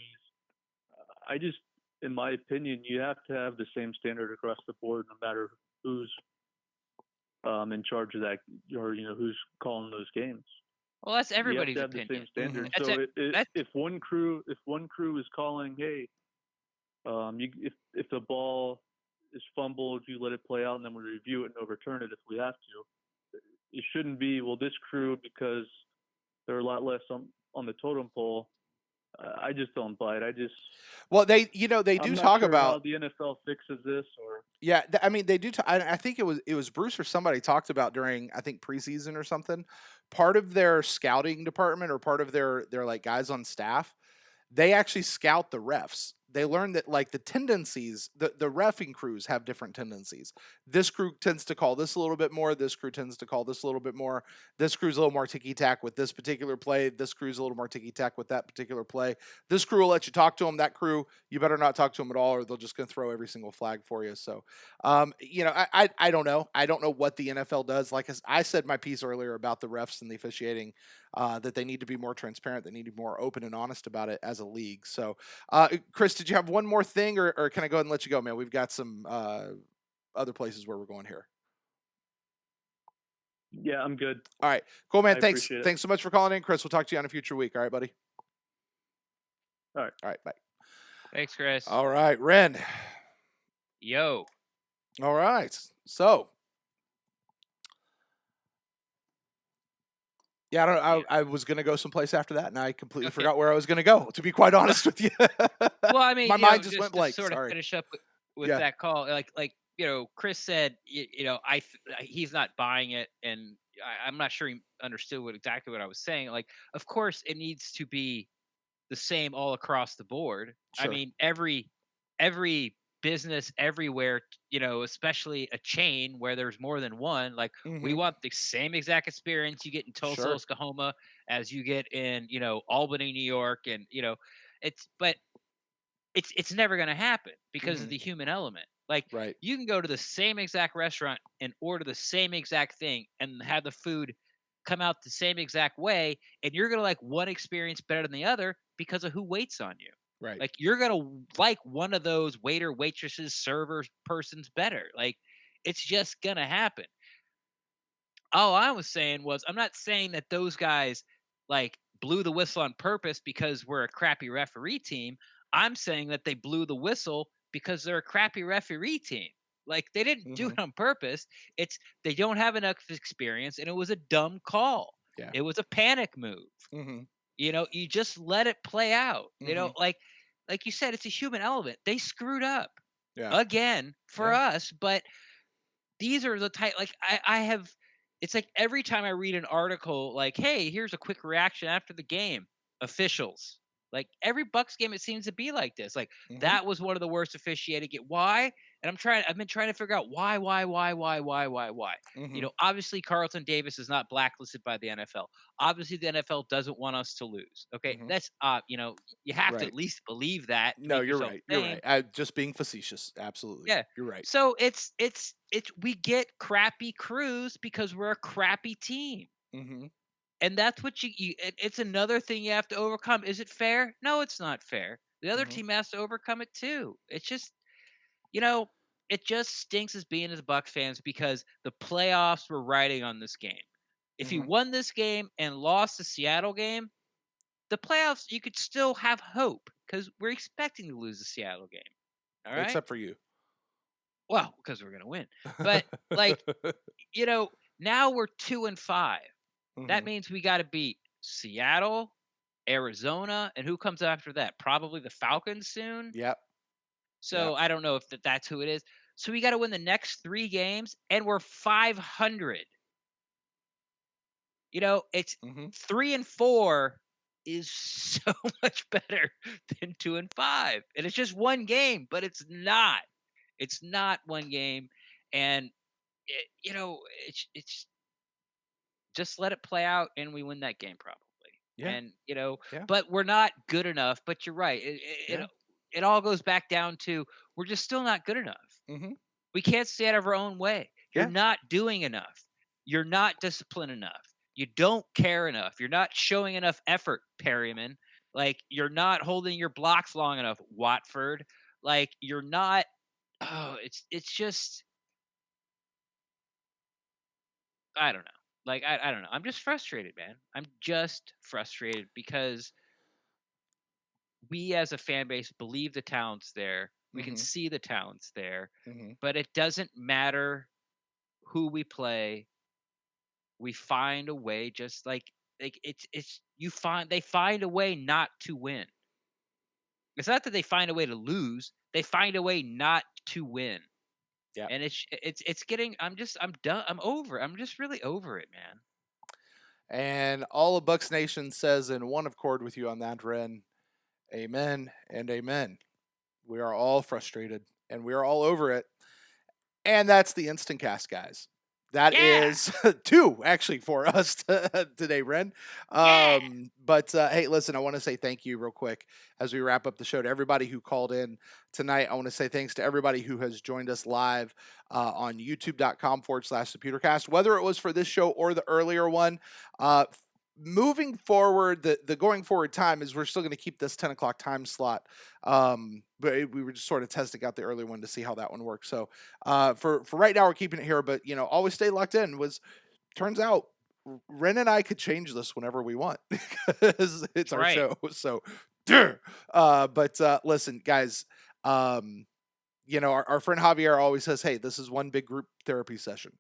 In my opinion, you have to have the same standard across the board, no matter who's in charge of that, or who's calling those games. Well, that's everybody's you have to have opinion. The same standard. Mm-hmm. So if one crew is calling, hey, if the ball is fumbled, you let it play out, and then we review it and overturn it if we have to. It shouldn't be, well, this crew, because they're a lot less on the totem pole, I just don't buy it. Well, they I'm do not talk sure how about. the NFL fixes this, or Yeah, I mean they do. I think it was Bruce or somebody talked about during, I think, preseason or something. Part of their scouting department, or part of their like guys on staff, they actually scout the refs. They learn that, like, the tendencies, the reffing crews have different tendencies. This crew tends to call this a little bit more. This crew tends to call this a little bit more. This crew's a little more ticky tack with this particular play. This crew's a little more ticky tack with that particular play. This crew will let you talk to them. That crew, you better not talk to them at all, or they'll just gonna throw every single flag for you. So, I don't know. I don't know what the NFL does. Like I said my piece earlier about the refs and the officiating, that they need to be more transparent. They need to be more open and honest about it as a league. So, Chris, did you have one more thing, or can I go ahead and let you go, man? We've got some other places where we're going here. yeah, I'm good. All right, cool, man. I Thanks. appreciate it. Thanks so much for calling in, Chris. We'll talk to you on a future week. All right, buddy. All right. All right, bye. Thanks, Chris. All right, Ren. Yo. All right, so. Yeah, I don't know. I was gonna go someplace after that, and I completely forgot where I was gonna go. To be quite honest with you, well, I mean, my mind just went blank. To sort of Sorry. finish up with that call, like Chris said, he's not buying it, and I'm not sure he understood exactly what I was saying. Like, of course, it needs to be the same all across the board. Sure. I mean, every business everywhere, especially a chain where there's more than one, like we want the same exact experience you get in Tulsa, Sure. Oklahoma as you get in, Albany, New York, and it's never going to happen because of the human element. Like, Right. you can go to the same exact restaurant and order the same exact thing and have the food come out the same exact way, and you're going to like one experience better than the other because of who waits on you. Right. Like, you're going to like one of those waiter, waitresses, servers, persons better. Like, it's just going to happen. All I was saying was, I'm not saying that those guys like blew the whistle on purpose because we're a crappy referee team. I'm saying that they blew the whistle because they're a crappy referee team. Like, they didn't do it on purpose. It's they don't have enough experience, and it was a dumb call. Yeah. It was a panic move. You just let it play out. Like you said, it's a human element. They screwed up again for us, but these are the type, like, I have, it's like every time I read an article like, hey, here's a quick reaction after the game, officials. Like, every Bucks game, it seems to be like this. Like, that was one of the worst officiated. Why? And I've been trying to figure out why. Obviously Carlton Davis is not blacklisted by the NFL. Obviously the NFL doesn't want us to lose. Okay, that's you have to at least believe that. No, you're right. You're right. Just being facetious. Absolutely. Yeah, you're right. So it's we get crappy crews because we're a crappy team. And that's what it's another thing you have to overcome. Is it fair? No, it's not fair. The other team has to overcome it too. It's just, it just stinks as being as Bucs fans because the playoffs were riding on this game. If you won this game and lost the Seattle game, the playoffs, you could still have hope because we're expecting to lose the Seattle game. All right. Except for you. Well, because we're going to win. But like, now we're 2-5. That means we got to beat Seattle, Arizona, and who comes after that? Probably the Falcons soon. Yep. So I don't know if that's who it is. So we got to win the next 3 games, and we're 500. It's 3-4 is so much better than 2-5, and it's just one game, but it's not. It's not one game, and it's just let it play out, and we win that game probably. Yeah. And but we're not good enough. But you're right. It all goes back down to we're just still not good enough. We can't stay out of our own way. You're not doing enough. You're not disciplined enough. You don't care enough. You're not showing enough effort, Perryman. Like, you're not holding your blocks long enough, Watford. Like, you're not. Oh, it's just. I don't know. Like, I don't know. I'm just frustrated, man. I'm just frustrated because we as a fan base believe the talent's there. We can see the talent's there, but it doesn't matter who we play. We find a way, just like it's they find a way not to win. It's not that they find a way to lose; they find a way not to win. Yeah. And it's getting. I'm done. I'm over. I'm just really over it, man. And all of Bucs Nation says in one accord with you on that, Ren. Amen and amen. We are all frustrated and we are all over it. And that's the InstantCast, guys. That is 2 actually for us today, Ren. But hey, listen, I want to say thank you real quick as we wrap up the show to everybody who called in tonight. I want to say thanks to everybody who has joined us live on youtube.com/thepewtercast, whether it was for this show or the earlier one. Moving forward, the going forward time is we're still going to keep this 10 o'clock time slot. But we were just sort of testing out the early one to see how that one works. So for right now, we're keeping it here, but always stay locked in. Turns out Ren and I could change this whenever we want because it's our show. So, listen, guys, our friend Javier always says, hey, this is one big group therapy session.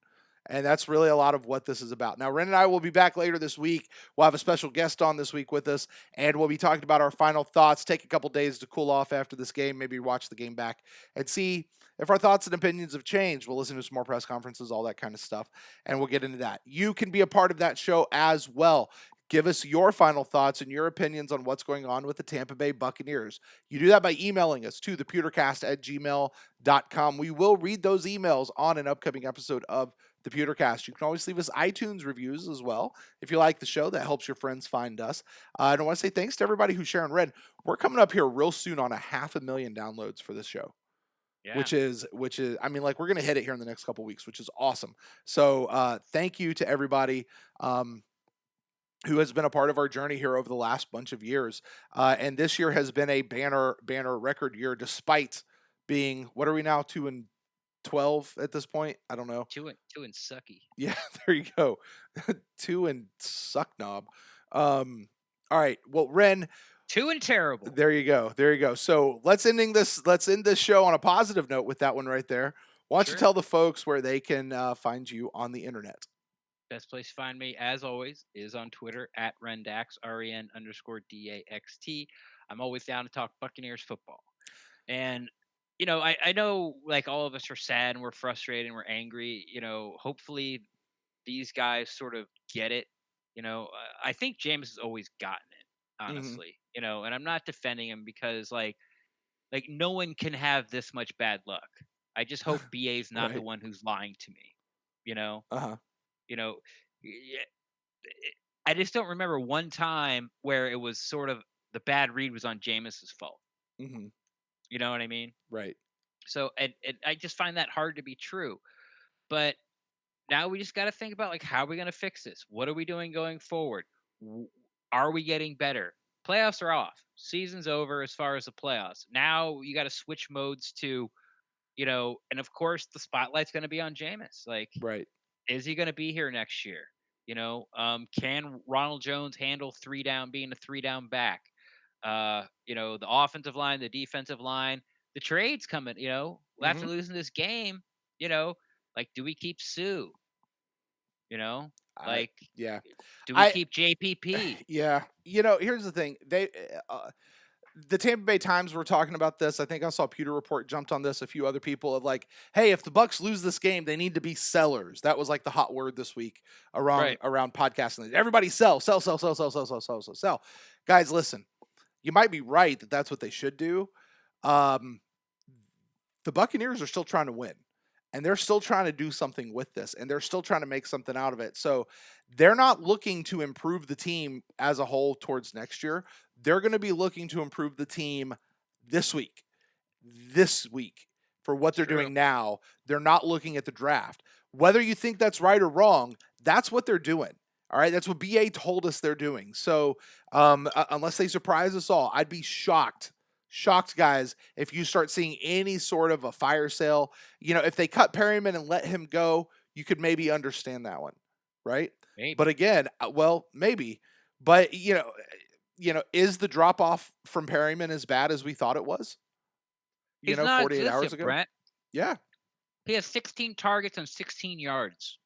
And that's really a lot of what this is about. Now, Ren and I will be back later this week. We'll have a special guest on this week with us, and we'll be talking about our final thoughts. Take a couple days to cool off after this game, maybe watch the game back and see if our thoughts and opinions have changed. We'll listen to some more press conferences, all that kind of stuff, and we'll get into that. You can be a part of that show as well. Give us your final thoughts and your opinions on what's going on with the Tampa Bay Buccaneers. You do that by emailing us to thepewtercast@gmail.com. We will read those emails on an upcoming episode of the Pewtercast. You can always leave us iTunes reviews as well. If you like the show, that helps your friends find us. And I want to say thanks to everybody who's sharing Red. We're coming up here real soon on 500,000 downloads for this show. Yeah. Which is, I mean, like, we're going to hit it here in the next couple weeks, which is awesome. So thank you to everybody who has been a part of our journey here over the last bunch of years. And this year has been a banner record year, despite being, what are we now, 2-12 at this point? I don't know. 2 and sucky. Yeah, there you go. 2 and suck knob. All right. Well, Ren. 2 and terrible. There you go. So let's end this show on a positive note with that one right there. Why don't you tell the folks where they can find you on the internet? Best place to find me, as always, is on Twitter at Rendax, REN_DAXT. I'm always down to talk Buccaneers football. And I know, like, all of us are sad and we're frustrated and we're angry. Hopefully these guys sort of get it. I think James has always gotten it, honestly. And I'm not defending him because like no one can have this much bad luck. I just hope BA's not the one who's lying to me. I just don't remember one time where it was sort of the bad read was on Jameis's fault. Mm-hmm. You know what I mean? Right. So, and I just find that hard to be true. But now we just got to think about, like, how are we going to fix this? What are we doing going forward? Are we getting better? Playoffs are off. Season's over as far as the playoffs. Now you got to switch modes to, and of course the spotlight's going to be on Jameis. Like, right. Is he going to be here next year? Can Ronald Jones handle being a 3-down back? The offensive line, the defensive line, the trades coming, after losing this game, like, do we keep Sue? Do we keep JPP? Yeah. Here's the thing. The Tampa Bay Times were talking about this. I think I saw Pewter Report jumped on this. A few other people of like, hey, if the Bucs lose this game, they need to be sellers. That was like the hot word this week around podcasting. Everybody sell. Guys, listen, you might be right that that's what they should do. The Buccaneers are still trying to win. And they're still trying to do something with this, and they're still trying to make something out of it. So they're not looking to improve the team as a whole towards next year. They're going to be looking to improve the team this week for what they're doing now. They're not looking at the draft. Whether you think that's right or wrong, that's what they're doing. All right, that's what BA told us they're doing. So unless they surprise us all, I'd be shocked, guys, if you start seeing any sort of a fire sale. If they cut Perryman and let him go, you could maybe understand that one, right? Maybe. But again, well, maybe. But is the drop off from Perryman as bad as we thought it was? 48 hours ago. Brent. Yeah. He has 16 targets and 16 yards.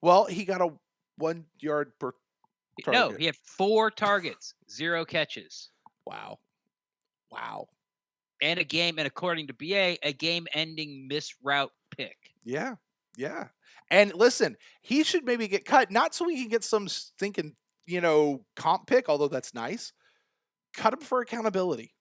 Well, he got a 1 yard per target. No, he had 4 targets, 0 catches. Wow. Wow. And according to BA, a game-ending misroute pick. Yeah. Yeah. And listen, he should maybe get cut, not so he can get some stinking, comp pick, although that's nice. Cut him for accountability.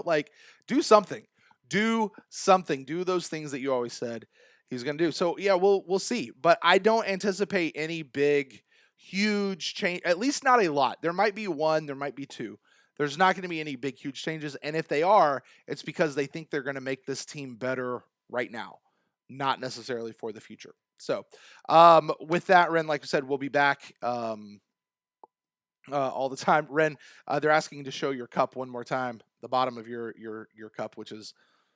Like do something. Do something. Do those things that you always said he's going to do. So yeah, we'll see. But I don't anticipate any big, huge change. At least not a lot. There might be one. There might be two. There's not going to be any big, huge changes. And if they are, it's because they think they're going to make this team better right now, not necessarily for the future. So with that, Ren, like I said, we'll be back. All the time. Ren, they're asking to show your cup one more time, the bottom of your cup, which is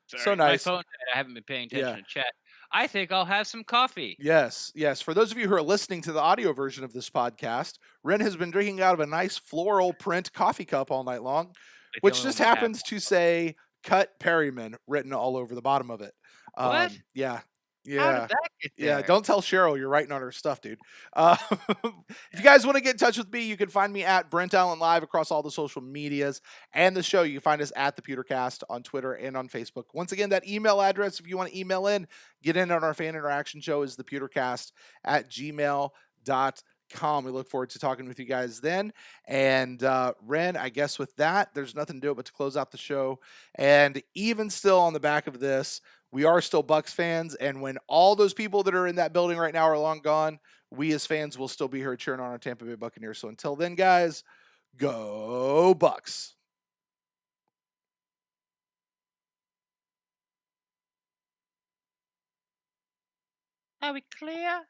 so My nice. phone, I haven't been paying attention to chat. I think I'll have some coffee. Yes. For those of you who are listening to the audio version of this podcast, Ren has been drinking out of a nice floral print coffee cup all night long, which just happens to say "Cut Perryman" written all over the bottom of it. What? Yeah. How did that get there? Yeah, don't tell Cheryl you're writing on her stuff, dude. If you guys want to get in touch with me, you can find me at Brent Allen Live across all the social medias and the show. You can find us at the Pewtercast on Twitter and on Facebook. Once again, that email address, if you want to email in, get in on our fan interaction show, is thepewtercast@gmail.com. We look forward to talking with you guys then. And Ren, I guess with that, there's nothing to do but to close out the show. And even still on the back of this, we are still Bucs fans, and when all those people that are in that building right now are long gone, we as fans will still be here cheering on our Tampa Bay Buccaneers. So until then, guys, go Bucs. Are we clear?